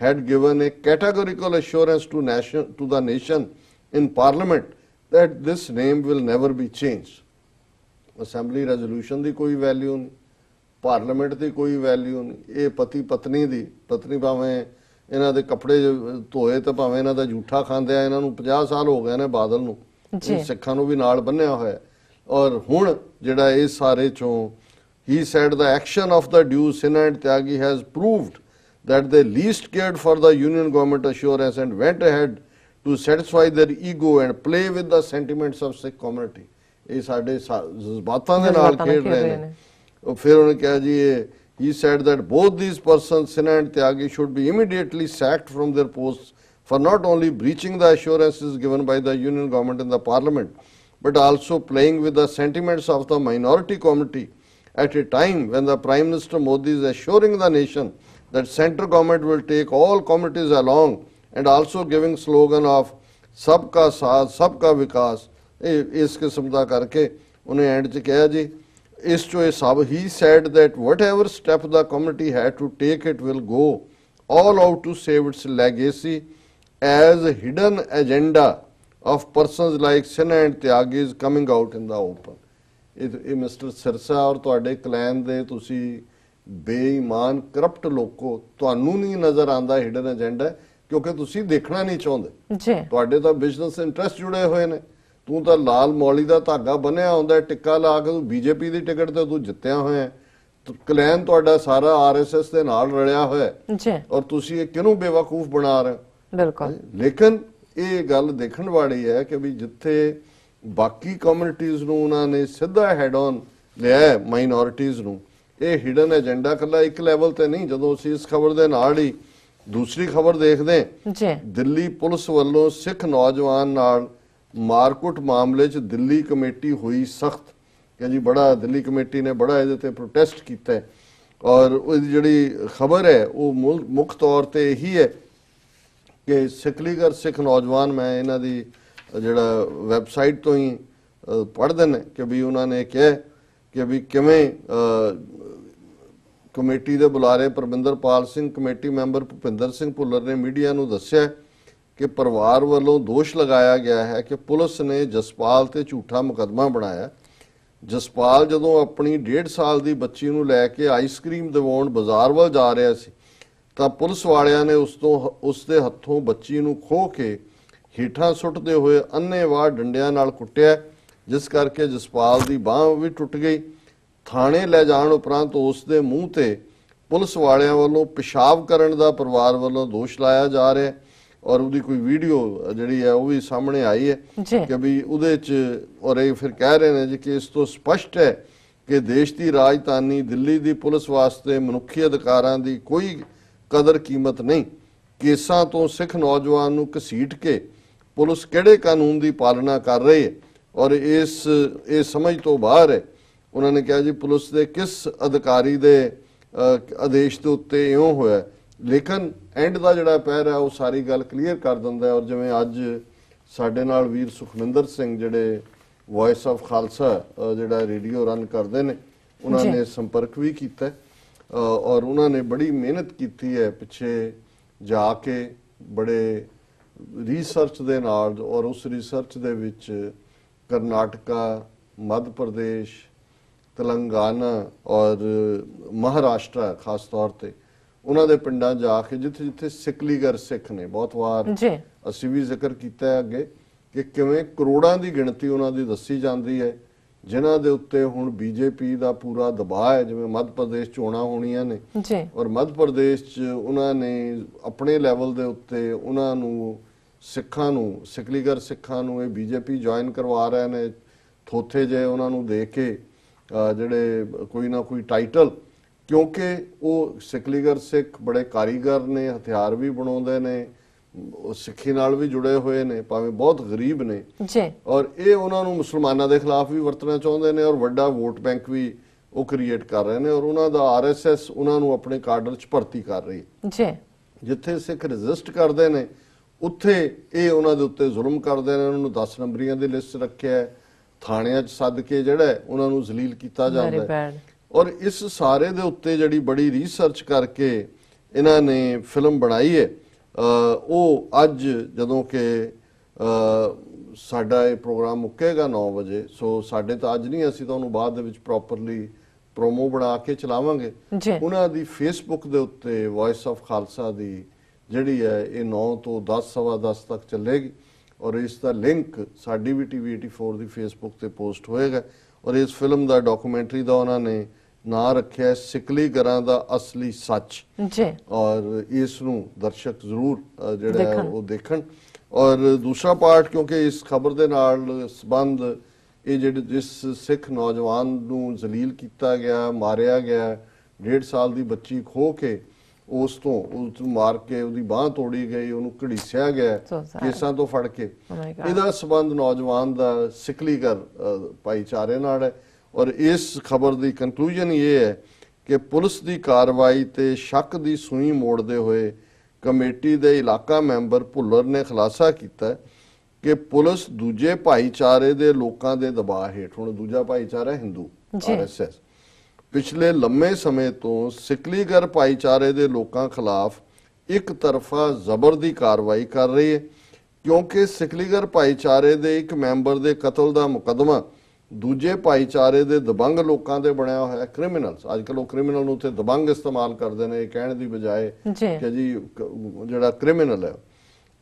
had given a categorical assurance to the nation in Parliament that this name will never be changed। Assembly resolution ਦੀ ਕੋਈ value ਨਹੀਂ, parliament ਦੀ ਕੋਈ value ਨਹੀਂ, ਇਹ ਪਤੀ ਪਤਨੀ ਦੀ, ਪਤਨੀ ਭਾਵੇਂ ਇਹਨਾਂ ਦੇ ਕੱਪੜੇ ਧੋਏ ਤੇ ਭਾਵੇਂ ਇਹਨਾਂ ਦਾ ਝੂਠਾ ਖਾਂਦੇ ਆ, ਇਹਨਾਂ ਨੂੰ 50 ਸਾਲ ਹੋ ਗਏ ਨੇ ਬਾਦਲ ਨੂੰ, ਸਿੱਖਾਂ ਨੂੰ ਵੀ ਨਾਲ ਬੰਨਿਆ ਹੋਇਆ। ਔਰ ਹੁਣ ਜਿਹੜਾ ਇਹ ਸਾਰੇ ਚੋਂ he said the action of the due Sinha and Tyagi has proved that they least cared for the union government assurance and went ahead to satisfy their ego and play with the sentiments of Sikh community। ਇਹ ਸਾਡੇ ਜਜ਼ਬਾਤਾਂ ਦੇ ਨਾਲ ਖੇਡ ਰਹੇ ਨੇ। ਫਿਰ ਉਹਨੇ ਕਿਹਾ ਜੀ ਇਹ he said that both these persons Sinha and Tyagi should be immediately sacked from their posts for not only breaching the assurances given by the union government in the parliament but also playing with the sentiments of the minority community at a time when the Prime Minister Modi is assuring the nation that central government will take all communities along and also giving slogan of sabka saath sabka vikas। ਇਸ ਕਿਸਮ ਦਾ ਕਰਕੇ ਉਹਨੇ and 'ਚ ਕਿਹਾ ਜੀ ਇਸ 'ਚੋਂ ਇਹ ਸਭ he said that whatever step the community had to take it will go all out to save its legacy as a hidden agenda of persons like Sinha and Tyagi is coming out in the open। ਇਹ mister Sirsa ਔਰ ਤੁਹਾਡੇ clan ਦੇ ਤੁਸੀਂ ਬੇਈਮਾਨ corrupt ਲੋਕੋ, ਤੁਹਾਨੂੰ ਨਹੀਂ ਨਜ਼ਰ ਆਉਂਦਾ ਹਿਡਨ ਏਜੰਡਾ ਕਿਉਂਕਿ ਤੁਸੀਂ ਦੇਖਣਾ ਨਹੀਂ ਚਾਹੁੰਦੇ। ਤੁਹਾਡੇ ਤਾਂ ਬਿਜ਼ਨਸ ਇੰਟਰਸਟ ਜੁੜੇ ਹੋਏ ਨੇ। ਤੂੰ ਤਾਂ ਲਾਲ ਮੌਲੀ ਦਾ ਧਾਗਾ ਬੰਨਿਆ ਹੁੰਦਾ, ਟਿੱਕਾ ਲਾ ਕੇ ਤੂੰ BJP ਦੀ ਟਿਕਟ ਤੇ ਤੂੰ ਜਿੱਤਿਆ ਹੋਇਆ। ਕਲੈਨ ਤੁਹਾਡਾ ਸਾਰਾ RSS ਦੇ ਨਾਲ ਰਲਿਆ ਹੋਇਆ ਔਰ ਤੁਸੀਂ ਇਹ ਕਿਹਨੂੰ ਬੇਵਕੂਫ ਬਣਾ ਰਹੇ। ਬਿਲਕੁਲ। ਲੇਕਿਨ ਇਹ ਗੱਲ ਦੇਖਣ ਵਾਲੀ ਹੈ ਕਿ ਵੀ ਜਿੱਥੇ ਬਾਕੀ ਕਮਿਊਨਿਟੀਜ਼ ਨੂੰ ਉਹਨਾਂ ਨੇ ਸਿੱਧਾ ਹੈਡ ਔਨ ਲਿਆ, ਮਾਈਨੋਰਿਟੀਜ਼ ਨੂੰ, ਇਹ ਹਿਡਨ ਏਜੰਡਾ ਕੱਲਾ ਇੱਕ ਲੈਵਲ ਤੇ ਨਹੀਂ। ਜਦੋਂ ਅਸੀਂ ਇਸ ਖਬਰ ਦੇ ਨਾਲ ਹੀ ਦੂਸਰੀ ਖਬਰ ਦੇਖਦੇ ਹਾਂ ਜੀ। ਦਿੱਲੀ ਪੁਲਿਸ ਵੱਲੋਂ ਸਿੱਖ ਨੌਜਵਾਨ ਨਾਲ ਮਾਰਕੁੱਟ ਮਾਮਲੇ 'ਚ ਦਿੱਲੀ ਕਮੇਟੀ ਹੋਈ ਸਖਤ ਕਿ ਜੀ ਬੜਾ ਦਿੱਲੀ ਕਮੇਟੀ ਨੇ ਬੜਾ ਇਹਦੇ ਤੇ ਪ੍ਰੋਟੈਸਟ ਕੀਤਾ ਹੈ। ਔਰ ਉਹਦੀ ਜਿਹੜੀ ਖਬਰ ਹੈ ਉਹ ਮੁੱਖ ਤੌਰ ਤੇ ਇਹੀ ਹੈ ਕਿ ਸਿਕਲੀਗਰ ਸਿੱਖ ਨੌਜਵਾਨ, ਮੈਂ ਇਹਨਾਂ ਦੀ ਜਿਹੜਾ ਵੈਬਸਾਈਟ ਤੋਂ ਹੀ ਪੜ੍ਹਦੇ ਨੇ ਕਿ ਵੀ ਉਹਨਾਂ ਨੇ ਕਿਹਾ ਕਿ ਵੀ ਕਿਵੇਂ ਕਮੇਟੀ ਦੇ ਬੁਲਾਰੇ ਪਰਮਿੰਦਰਪਾਲ ਸਿੰਘ, ਕਮੇਟੀ ਮੈਂਬਰ ਭੁਪਿੰਦਰ ਸਿੰਘ ਭੁੱਲਰ ਨੇ ਮੀਡੀਆ ਨੂੰ ਦੱਸਿਆ ਕਿ ਪਰਿਵਾਰ ਵੱਲੋਂ ਦੋਸ਼ ਲਗਾਇਆ ਗਿਆ ਹੈ ਕਿ ਪੁਲਿਸ ਨੇ ਜਸਪਾਲ ਤੇ ਝੂਠਾ ਮੁਕੱਦਮਾ ਬਣਾਇਆ। ਜਸਪਾਲ ਜਦੋਂ ਆਪਣੀ 1.5 ਸਾਲ ਦੀ ਬੱਚੀ ਨੂੰ ਲੈ ਕੇ ਆਈਸਕ੍ਰੀਮ ਦਿਵਾਉਣ ਬਾਜ਼ਾਰ ਵੱਲ ਜਾ ਰਿਹਾ ਸੀ ਤਾਂ ਪੁਲਿਸ ਵਾਲਿਆਂ ਨੇ ਉਸ ਦੇ ਹੱਥੋਂ ਬੱਚੀ ਨੂੰ ਖੋਹ ਕੇ ਹੇਠਾਂ ਸੁੱਟਦੇ ਹੋਏ ਅੰਨ੍ਹੇਵਾਹ ਡੰਡਿਆਂ ਨਾਲ ਕੁੱਟਿਆ, ਜਿਸ ਕਰਕੇ ਜਸਪਾਲ ਦੀ ਬਾਂਹ ਵੀ ਟੁੱਟ ਗਈ। ਥਾਣੇ ਲੈ ਜਾਣ ਉਪਰੰਤ ਉਸ ਦੇ ਮੂੰਹ ਤੇ ਪੁਲਿਸ ਵਾਲਿਆਂ ਵੱਲੋਂ ਪਿਸ਼ਾਬ ਕਰਨ ਦਾ ਪਰਿਵਾਰ ਵੱਲੋਂ ਦੋਸ਼ ਲਾਇਆ ਜਾ ਰਿਹਾ ਔਰ ਉਹਦੀ ਕੋਈ ਵੀਡੀਓ ਜਿਹੜੀ ਹੈ ਉਹ ਵੀ ਸਾਹਮਣੇ ਆਈ ਹੈ ਕਿ ਵੀ ਉਹਦੇ 'ਚ ਔਰ ਇਹ ਫਿਰ ਕਹਿ ਰਹੇ ਨੇ ਜੀ ਕਿ ਇਸ ਤੋਂ ਸਪਸ਼ਟ ਹੈ ਕਿ ਦੇਸ਼ ਦੀ ਰਾਜਧਾਨੀ ਦਿੱਲੀ ਦੀ ਪੁਲਿਸ ਵਾਸਤੇ ਮਨੁੱਖੀ ਅਧਿਕਾਰਾਂ ਦੀ ਕੋਈ ਕਦਰ ਕੀਮਤ ਨਹੀਂ। ਕੇਸਾਂ ਤੋਂ ਸਿੱਖ ਨੌਜਵਾਨ ਨੂੰ ਘਸੀਟ ਕੇ ਪੁਲਿਸ ਕਿਹੜੇ ਕਾਨੂੰਨ ਦੀ ਪਾਲਣਾ ਕਰ ਰਹੀ ਹੈ ਔਰ ਇਹ ਸਮਝ ਤੋਂ ਬਾਹਰ ਹੈ। ਉਹਨਾਂ ਨੇ ਕਿਹਾ ਜੀ ਪੁਲਿਸ ਦੇ ਕਿਸ ਅਧਿਕਾਰੀ ਦੇ ਆਦੇਸ਼ ਦੇ ਉੱਤੇ ਇਉਂ ਹੋਇਆ, ਲੇਕਿਨ ਐਂਡ ਦਾ ਜਿਹੜਾ ਪਹਿਰ ਹੈ ਉਹ ਸਾਰੀ ਗੱਲ ਕਲੀਅਰ ਕਰ ਦਿੰਦਾ ਹੈ। ਔਰ ਜਿਵੇਂ ਅੱਜ ਸਾਡੇ ਨਾਲ ਵੀਰ ਸੁਖਮਿੰਦਰ ਸਿੰਘ ਜਿਹੜੇ ਵੌਇਸ ਆਫ ਖਾਲਸਾ ਜਿਹੜਾ ਰੇਡੀਓ ਰਨ ਕਰਦੇ ਨੇ, ਉਹਨਾਂ ਨੇ ਸੰਪਰਕ ਵੀ ਕੀਤਾ ਔਰ ਉਹਨਾਂ ਨੇ ਬੜੀ ਮਿਹਨਤ ਕੀਤੀ ਹੈ ਪਿੱਛੇ ਜਾ ਕੇ ਬੜੇ ਰਿਸਰਚ ਦੇ ਨਾਲ, ਔਰ ਉਸ ਰਿਸਰਚ ਦੇ ਵਿੱਚ ਕਰਨਾਟਕਾ, ਮੱਧ ਪ੍ਰਦੇਸ਼, ਤੇਲੰਗਾਨਾ ਔਰ ਮਹਾਰਾਸ਼ਟਰ ਖਾਸ ਤੌਰ ਤੇ ਉਹਨਾਂ ਦੇ ਪਿੰਡਾਂ ਜਾ ਕੇ ਜਿੱਥੇ ਜਿੱਥੇ ਸਿਕਲੀਗਰ ਸਿੱਖ ਨੇ, ਬਹੁਤ ਵਾਰ ਅਸੀਂ ਵੀ ਜ਼ਿਕਰ ਕੀਤਾ ਹੈ ਅੱਗੇ ਕਿ ਕਿਵੇਂ ਕਰੋੜਾਂ ਦੀ ਗਿਣਤੀ ਉਹਨਾਂ ਦੀ ਦੱਸੀ ਜਾਂਦੀ ਹੈ ਜਿਨ੍ਹਾਂ ਦੇ ਉੱਤੇ ਹੁਣ ਬੀਜੇਪੀ ਦਾ ਪੂਰਾ ਦਬਾਅ ਹੈ। ਜਿਵੇਂ ਮੱਧ ਪ੍ਰਦੇਸ਼ ਚੋਣਾਂ ਹੋਣੀਆਂ ਨੇ ਔਰ ਮੱਧ ਪ੍ਰਦੇਸ਼ 'ਚ ਉਹਨਾਂ ਨੇ ਆਪਣੇ ਲੈਵਲ ਦੇ ਉੱਤੇ ਉਹਨਾਂ ਨੂੰ ਸਿੱਖਾਂ ਨੂੰ, ਸਿਕਲੀਗਰ ਸਿੱਖਾਂ ਨੂੰ ਇਹ ਬੀਜੇਪੀ ਜੁਆਇਨ ਕਰਵਾ ਰਹੇ ਨੇ, ਥੋਥੇ ਜੇ ਉਹਨਾਂ ਨੂੰ ਦੇ ਕੇ ਜਿਹੜੇ ਕੋਈ ਨਾ ਕੋਈ ਟਾਈਟਲ, ਕਿਉਂਕਿ ਉਹ ਸਿਕਲੀਗਰ ਸਿੱਖ ਬੜੇ ਕਾਰੀਗਰ ਨੇ, ਹਥਿਆਰ ਵੀ ਬਣਾਉਂਦੇ ਨੇ, ਸਿੱਖੀ ਨਾਲ ਵੀ ਜੁੜੇ ਹੋਏ ਨੇ, ਭਾਵੇਂ ਬਹੁਤ ਗਰੀਬ ਨੇ ਔਰ ਇਹ ਉਹਨਾਂ ਨੂੰ ਮੁਸਲਮਾਨਾਂ ਦੇ ਖਿਲਾਫ ਵੀ ਵਰਤਣਾ ਚਾਹੁੰਦੇ ਨੇ ਔਰ ਵੱਡਾ ਵੋਟ ਬੈਂਕ ਵੀ ਉਹ ਕ੍ਰੀਏਟ ਕਰ ਰਹੇ ਨੇ ਔਰ ਉਹਨਾਂ ਦਾ ਆਰਐਸਐਸ ਉਹਨਾਂ ਨੂੰ ਆਪਣੇ ਕਾਡਰ 'ਚ ਭਰਤੀ ਕਰ ਰਹੀ ਹੈ। ਜਿੱਥੇ ਸਿੱਖ ਰੈਜ਼ਿਸਟ ਕਰਦੇ ਨੇ ਉੱਥੇ ਇਹ ਉਹਨਾਂ ਦੇ ਉੱਤੇ ਜ਼ੁਲਮ ਕਰਦੇ ਨੇ, ਉਹਨਾਂ ਨੂੰ 10 ਨੰਬਰੀਆਂ ਦੀ ਲਿਸਟ ਰੱਖਿਆ, ਥਾਣਿਆਂ 'ਚ ਸੱਦ ਕੇ ਜਿਹੜਾ ਉਹਨਾਂ ਨੂੰ ਜ਼ਲੀਲ ਕੀਤਾ ਜਾਂਦਾ ਹੈ। ਔਰ ਇਸ ਸਾਰੇ ਦੇ ਉੱਤੇ ਜਿਹੜੀ ਬੜੀ ਰਿਸਰਚ ਕਰਕੇ ਇਹਨਾਂ ਨੇ ਫਿਲਮ ਬਣਾਈ ਹੈ, ਉਹ ਅੱਜ ਜਦੋਂ ਕਿ ਸਾਡਾ ਇਹ ਪ੍ਰੋਗਰਾਮ ਮੁੱਕੇਗਾ 9 ਵਜੇ, ਸੋ ਸਾਡੇ ਤਾਂ ਅੱਜ ਨਹੀਂ, ਅਸੀਂ ਤਾਂ ਉਹਨੂੰ ਬਾਅਦ ਦੇ ਵਿੱਚ ਪ੍ਰੋਪਰਲੀ ਪ੍ਰੋਮੋ ਬਣਾ ਕੇ ਚਲਾਵਾਂਗੇ। ਉਹਨਾਂ ਦੀ ਫੇਸਬੁੱਕ ਦੇ ਉੱਤੇ ਵੌਇਸ ਆਫ ਖਾਲਸਾ ਦੀ ਜਿਹੜੀ ਹੈ ਇਹ 9 ਤੋਂ 10, ਸਵਾ 10 ਤੱਕ ਚੱਲੇਗੀ ਔਰ ਇਸ ਦਾ ਲਿੰਕ ਸਾਡੀ ਵੀ TV 84 ਦੀ ਫੇਸਬੁੱਕ ਤੇ ਪੋਸਟ ਹੋਏਗਾ। ਔਰ ਇਸ ਫਿਲਮ ਦਾ ਡਾਕੂਮੈਂਟਰੀ ਦਾ ਉਹਨਾਂ ਨੇ ਨਾਂ ਰੱਖਿਆ ਸਿਕਲੀਗਰਾਂ ਦਾ ਅਸਲੀ ਸੱਚ ਔਰ ਇਸ ਨੂੰ ਦਰਸ਼ਕ ਜ਼ਰੂਰ ਜਿਹੜਾ ਉਹ ਦੇਖਣ। ਔਰ ਦੂਸਰਾ ਪਾਰਟ, ਕਿਉਂਕਿ ਇਸ ਖਬਰ ਦੇ ਨਾਲ ਸੰਬੰਧ ਇਹ ਜਿਹੜੇ ਜਿਸ ਸਿੱਖ ਨੌਜਵਾਨ ਨੂੰ ਜ਼ਲੀਲ ਕੀਤਾ ਗਿਆ, ਮਾਰਿਆ ਗਿਆ, 1.5 ਸਾਲ ਦੀ ਬੱਚੀ ਖੋਹ ਕੇ ਉਸ ਨੂੰ ਮਾਰ ਕੇ ਉਹਦੀ ਬਾਂਹ ਤੋੜੀ ਗਈ, ਉਹਨੂੰ ਘੜੀਸਿਆ ਗਿਆ ਕੇਸਾਂ ਤੋਂ ਫੜ ਕੇ, ਇਹਦਾ ਸੰਬੰਧ ਨੌਜਵਾਨ ਦਾ ਸਿਕਲੀਗਰ ਭਾਈਚਾਰੇ ਨਾਲ ਹੈ। ਔਰ ਇਸ ਖਬਰ ਦੀ ਕੰਕਲੂਜਨ ਇਹ ਹੈ ਕਿ ਪੁਲਿਸ ਦੀ ਕਾਰਵਾਈ ਤੇ ਸ਼ੱਕ ਦੀ ਸੂਈ ਮੋੜਦੇ ਹੋਏ ਕਮੇਟੀ ਦੇ ਇਲਾਕਾ ਮੈਂਬਰ ਭੁੱਲਰ ਨੇ ਖੁਲਾਸਾ ਕੀਤਾ ਕਿ ਪੁਲਿਸ ਦੂਜੇ ਭਾਈਚਾਰੇ ਦੇ ਲੋਕਾਂ ਦੇ ਦਬਾਅ ਹੇਠ, ਹੁਣ ਦੂਜਾ ਭਾਈਚਾਰਾ ਹਿੰਦੂ ਆਰਐਸਐਸ, ਪਿਛਲੇ ਲੰਮੇ ਸਮੇਂ ਤੋਂ ਸਿਕਲੀਗਰ ਭਾਈਚਾਰੇ ਦੇ ਲੋਕਾਂ ਖਿਲਾਫ ਇੱਕ ਤਰਫਾ ਜ਼ਬਰ ਦੀ ਕਾਰਵਾਈ ਕਰ ਰਹੀ ਹੈ, ਕਿਉਂਕਿ ਸਿਕਲੀਗਰ ਭਾਈਚਾਰੇ ਦੇ ਇੱਕ ਮੈਂਬਰ ਦੇ ਕਤਲ ਦਾ ਮੁਕੱਦਮਾ ਦੂਜੇ ਭਾਈਚਾਰੇ ਦੇ ਦਬੰਗ ਲੋਕਾਂ ਦੇ ਬਣਿਆ ਹੋਇਆ ਕ੍ਰਿਮੀਨਲਸ। ਅੱਜ ਕੱਲ੍ਹ ਉਹ ਕ੍ਰਿਮੀਨਲ ਨੂੰ ਉੱਥੇ ਦਬੰਗ ਇਸਤੇਮਾਲ ਕਰਦੇ ਨੇ, ਇਹ ਕਹਿਣ ਦੀ ਬਜਾਏ ਕਿ ਜੀ ਜਿਹੜਾ ਕ੍ਰਿਮੀਨਲ ਹੈ।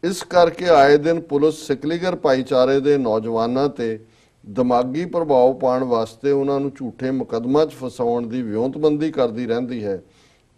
ਇਸ ਕਰਕੇ ਆਏ ਦਿਨ ਪੁਲਿਸ ਸਿਕਲੀਗਰ ਭਾਈਚਾਰੇ ਦੇ ਨੌਜਵਾਨਾਂ ਤੇ ਦਿਮਾਗੀ ਪ੍ਰਭਾਵ ਪਾਉਣ ਵਾਸਤੇ ਉਹਨਾਂ ਨੂੰ ਝੂਠੇ ਮੁਕੱਦਮਾ 'ਚ ਫਸਾਉਣ ਦੀ ਵਿਉਂਤਬੰਦੀ ਕਰਦੀ ਰਹਿੰਦੀ ਹੈ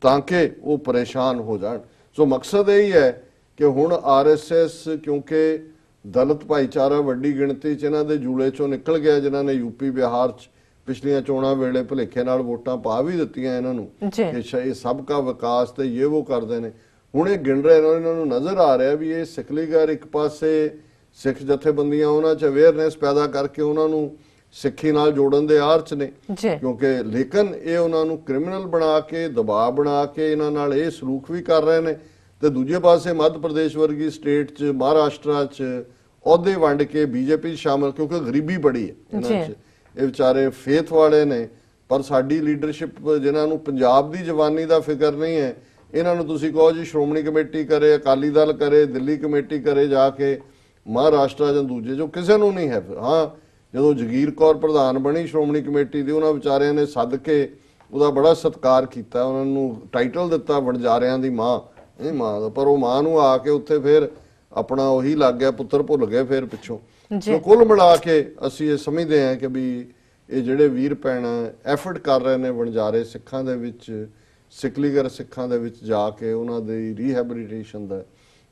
ਤਾਂ ਕਿ ਉਹ ਪਰੇਸ਼ਾਨ ਹੋ ਜਾਣ। ਸੋ ਮਕਸਦ ਇਹ ਹੀ ਹੈ ਕਿ ਹੁਣ ਆਰਐਸਐਸ, ਕਿਉਂਕਿ ਦਲਿਤ ਭਾਈਚਾਰਾ ਵੱਡੀ ਗਿਣਤੀ 'ਚ ਇਹਨਾਂ ਦੇ ਜੂਲੇ 'ਚੋਂ ਨਿਕਲ ਗਿਆ, ਜਿਨ੍ਹਾਂ ਨੇ ਯੂਪੀ ਬਿਹਾਰ 'ਚ ਪਿਛਲੀਆਂ ਚੋਣਾਂ ਵੇਲੇ ਭੁਲੇਖੇ ਨਾਲ ਵੋਟਾਂ ਪਾ ਵੀ ਦਿੱਤੀਆਂ ਇਹਨਾਂ ਨੂੰ ਕਿ ਇਹ ਸਭ ਕਾ ਵਿਕਾਸ ਤੇ ਇਹ ਉਹ ਕਰਦੇ ਨੇ, ਹੁਣ ਇਹ ਗਿਣ ਰਹੇ ਨੇ, ਇਹਨਾਂ ਨੂੰ ਨਜ਼ਰ ਆ ਰਿਹਾ ਵੀ ਇਹ ਸਿੱਖਲੀਗਰ ਇੱਕ ਪਾਸੇ ਸਿੱਖ ਜਥੇਬੰਦੀਆਂ ਉਹਨਾਂ 'ਚ ਅਵੇਅਰਨੈਸ ਪੈਦਾ ਕਰਕੇ ਉਹਨਾਂ ਨੂੰ ਸਿੱਖੀ ਨਾਲ ਜੋੜਨ ਦੇ ਆਰ 'ਚ ਨੇ, ਕਿਉਂਕਿ ਲੇਕਿਨ ਇਹ ਉਹਨਾਂ ਨੂੰ ਕ੍ਰਿਮੀਨਲ ਬਣਾ ਕੇ ਦਬਾਅ ਬਣਾ ਕੇ ਇਹਨਾਂ ਨਾਲ ਇਹ ਸਲੂਕ ਵੀ ਕਰ ਰਹੇ ਨੇ। ਤੇ ਦੂਜੇ ਪਾਸੇ ਮੱਧ ਪ੍ਰਦੇਸ਼ ਵਰਗੀ ਸਟੇਟ 'ਚ, ਮਹਾਰਾਸ਼ਟਰ 'ਚ ਅਹੁਦੇ ਵੰਡ ਕੇ ਬੀਜੇਪੀ ਸ਼ਾਮਲ, ਕਿਉਂਕਿ ਗਰੀਬੀ ਬੜੀ ਹੈ ਇਹਨਾਂ 'ਚ, ਇਹ ਵਿਚਾਰੇ ਫੇਥ ਵਾਲੇ ਨੇ। ਪਰ ਸਾਡੀ ਲੀਡਰਸ਼ਿਪ ਜਿਨ੍ਹਾਂ ਨੂੰ ਪੰਜਾਬ ਦੀ ਜਵਾਨੀ ਦਾ ਫਿਕਰ ਨਹੀਂ ਹੈ, ਇਹਨਾਂ ਨੂੰ ਤੁਸੀਂ ਕਹੋ ਜੀ ਸ਼੍ਰੋਮਣੀ ਕਮੇਟੀ ਕਰੇ, ਅਕਾਲੀ ਦਲ ਕਰੇ, ਦਿੱਲੀ ਕਮੇਟੀ ਕਰੇ ਜਾ ਕੇ, ਮਹਾਰਾਸ਼ਟਰ ਜਾਂ ਦੂਜੇ ਜੋ ਕਿਸੇ ਨੂੰ ਨਹੀਂ ਹੈ। ਹਾਂ, ਜਦੋਂ ਜਗੀਰ ਕੌਰ ਪ੍ਰਧਾਨ ਬਣੀ ਸ਼੍ਰੋਮਣੀ ਕਮੇਟੀ ਦੀ, ਉਹਨਾਂ ਵਿਚਾਰਿਆਂ ਨੇ ਸੱਦ ਕੇ ਉਹਦਾ ਬੜਾ ਸਤਿਕਾਰ ਕੀਤਾ, ਉਹਨਾਂ ਨੂੰ ਟਾਈਟਲ ਦਿੱਤਾ ਵਣਜਾਰਿਆਂ ਦੀ ਮਾਂ, ਇਹ ਮਾਂ ਦਾ। ਪਰ ਉਹ ਮਾਂ ਨੂੰ ਆ ਕੇ ਉੱਥੇ ਫਿਰ ਆਪਣਾ ਉਹੀ ਲੱਗ ਗਿਆ, ਪੁੱਤਰ ਭੁੱਲ ਗਏ ਫਿਰ ਪਿੱਛੋਂ। ਸੋ ਕੁੱਲ ਮਿਲਾ ਕੇ ਅਸੀਂ ਇਹ ਸਮਝਦੇ ਹਾਂ ਕਿ ਵੀ ਇਹ ਜਿਹੜੇ ਵੀਰ ਭੈਣ ਐਫਰਟ ਕਰ ਰਹੇ ਨੇ ਵਣਜਾਰੇ ਸਿੱਖਾਂ ਦੇ ਵਿੱਚ, ਸਿੱਖਲੀਗਰ ਸਿੱਖਾਂ ਦੇ ਵਿੱਚ ਜਾ ਕੇ ਉਹਨਾਂ ਦੀ ਰੀਹੈਬਿਲਿਟੇਸ਼ਨ ਦਾ,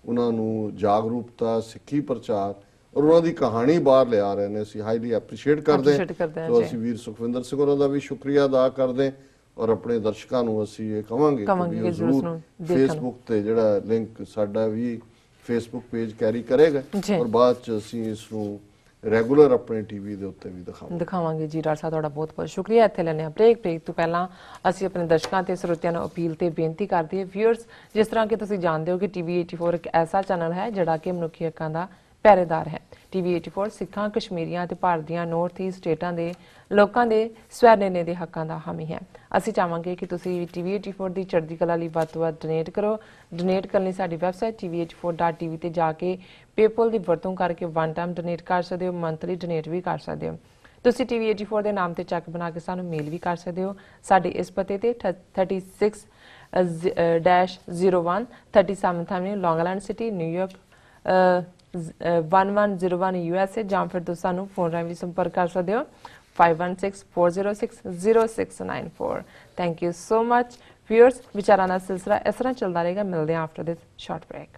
ਉਹਨਾਂ ਨੂੰ ਜਾਗਰੂਕਤਾ, ਸਿੱਖੀ ਪ੍ਰਚਾਰ ਔਰ ਉਹਨਾਂ ਦੀ ਕਹਾਣੀ ਬਾਹਰ ਲਿਆ ਰਹੇ ਨੇ, ਅਸੀਂ ਹਾਈਲੀ ਐਪਰੀਸ਼ੀਏਟ ਕਰਦੇ ਹਾਂ। ਸੋ ਅਸੀਂ ਵੀਰ ਸੁਖਵਿੰਦਰ ਸਿੰਘ ਹੋਰਾਂ ਦਾ ਵੀ ਸ਼ੁਕਰੀਆ ਅਦਾ ਕਰਦੇ ਹਾਂ ਔਰ ਆਪਣੇ ਦਰਸ਼ਕਾਂ ਨੂੰ ਅਸੀਂ ਇਹ ਕਵਾਂਗੇ ਕਿ ਜ਼ਰੂਰ ਫੇਸਬੁੱਕ ਤੇ ਜਿਹੜਾ ਲਿੰਕ ਸਾਡਾ ਵੀ ਫੇਸਬੁੱਕ ਪੇਜ ਕੈਰੀ ਕਰੇਗਾ ਔਰ ਬਾਅਦ ਚ ਅਸੀਂ ਇਸ ਨੂੰ ਰੈਗੂਲਰ ਆਪਣੇ ਟੀਵੀ ਦੇ ਉੱਤੇ ਵੀ ਦਿਖਾਵਾਂਗੇ ਜੀ। ਡਾਕਟਰ ਸਾਹਿਬ ਤੁਹਾਡਾ ਬਹੁਤ ਬਹੁਤ ਸ਼ੁਕਰੀਆ। ਇੱਥੇ ਲੈਣੇ ਆ ਬ੍ਰੇਕ ਤੋਂ ਪਹਿਲਾਂ ਅਸੀਂ ਆਪਣੇ ਦਰਸ਼ਕਾਂ ਤੇ ਸਰੋਤਿਆਂ ਨੂੰ ਅਪੀਲ ਤੇ ਬੇਨਤੀ ਕਰਦੇ ਹਾਂ, ਵਿਊਅਰਸ, ਜਿਸ ਤਰ੍ਹਾਂ ਕਿ ਤੁਸੀਂ ਜਾਣਦੇ ਹੋ ਕਿ ਟੀਵੀ 84 ਇੱਕ ਐਸਾ ਚੈਨਲ ਹੈ ਜਿਹੜਾ ਕਿ ਮਨੁੱਖੀ ਹੱਕਾਂ ਦਾ ਪਹਿਰੇਦਾਰ ਹੈ। ਟੀਵੀ 84 ਸਿੱਖਾਂ, ਕਸ਼ਮੀਰੀਆਂ ਤੇ ਭਾਰਤ ਦੀਆਂ ਨਾਰਥ ਈਸਟ ਸਟੇਟਾਂ ਦੇ ਲੋਕਾਂ ਦੇ ਸਵੈ ਨਿਰਣੇ ਦੇ ਹੱਕਾਂ ਦਾ ਹਾਮੀ ਹੈ। ਅਸੀਂ ਚਾਹਾਂਗੇ ਕਿ ਤੁਸੀਂ ਟੀਵੀ 84 ਦੀ ਚੜ੍ਹਦੀ ਕਲਾ ਲਈ ਵੱਧ ਤੋਂ ਵੱਧ ਡੋਨੇਟ ਕਰੋ। ਡੋਨੇਟ ਕਰਨ ਲਈ ਸਾਡੀ ਵੈਬਸਾਈਟ tv84.tv ਤੇ ਜਾ ਕੇ ਪੇਪਲ ਦੀ ਵਰਤੋਂ ਕਰਕੇ ਵਨ ਟਾਈਮ ਡੋਨੇਟ ਕਰ ਸਕਦੇ ਹੋ, ਮੰਥਲੀ ਡੋਨੇਟ ਵੀ ਕਰ ਸਕਦੇ ਹੋ। ਤੁਸੀਂ ਟੀਵੀ 84 ਦੇ ਨਾਮ ਤੇ ਚੈੱਕ ਬਣਾ ਕੇ ਸਾਨੂੰ ਮੇਲ ਵੀ ਕਰ ਸਕਦੇ ਹੋ। ਸਾਡੇ ਇਸ ਪਤੇ ਤੇ 36-01 37th Avenue, ਲੌਂਗ ਆਈਲੈਂਡ ਸਿਟੀ, ਨਿਊਯਾਰਕ 1101 USA, ਜਾਂ ਫਿਰ ਤੁਸੀਂ ਸਾਨੂੰ ਫੋਨ ਰਾਹੀਂ ਵੀ ਸੰਪਰਕ ਕਰ ਸਕਦੇ ਹੋ 5164060694। Thank you so much viewers. ਵਿਚਾਰਾਂ ਦਾ ਸਿਲਸਿਲਾ ਇਸ ਤਰ੍ਹਾਂ ਚੱਲਦਾ ਰਹੇਗਾ। ਮਿਲਦੇ ਹਾਂ ਆਫਟਰ ਦਿਸ ਸ਼ਾਰਟ ਬ੍ਰੇਕ।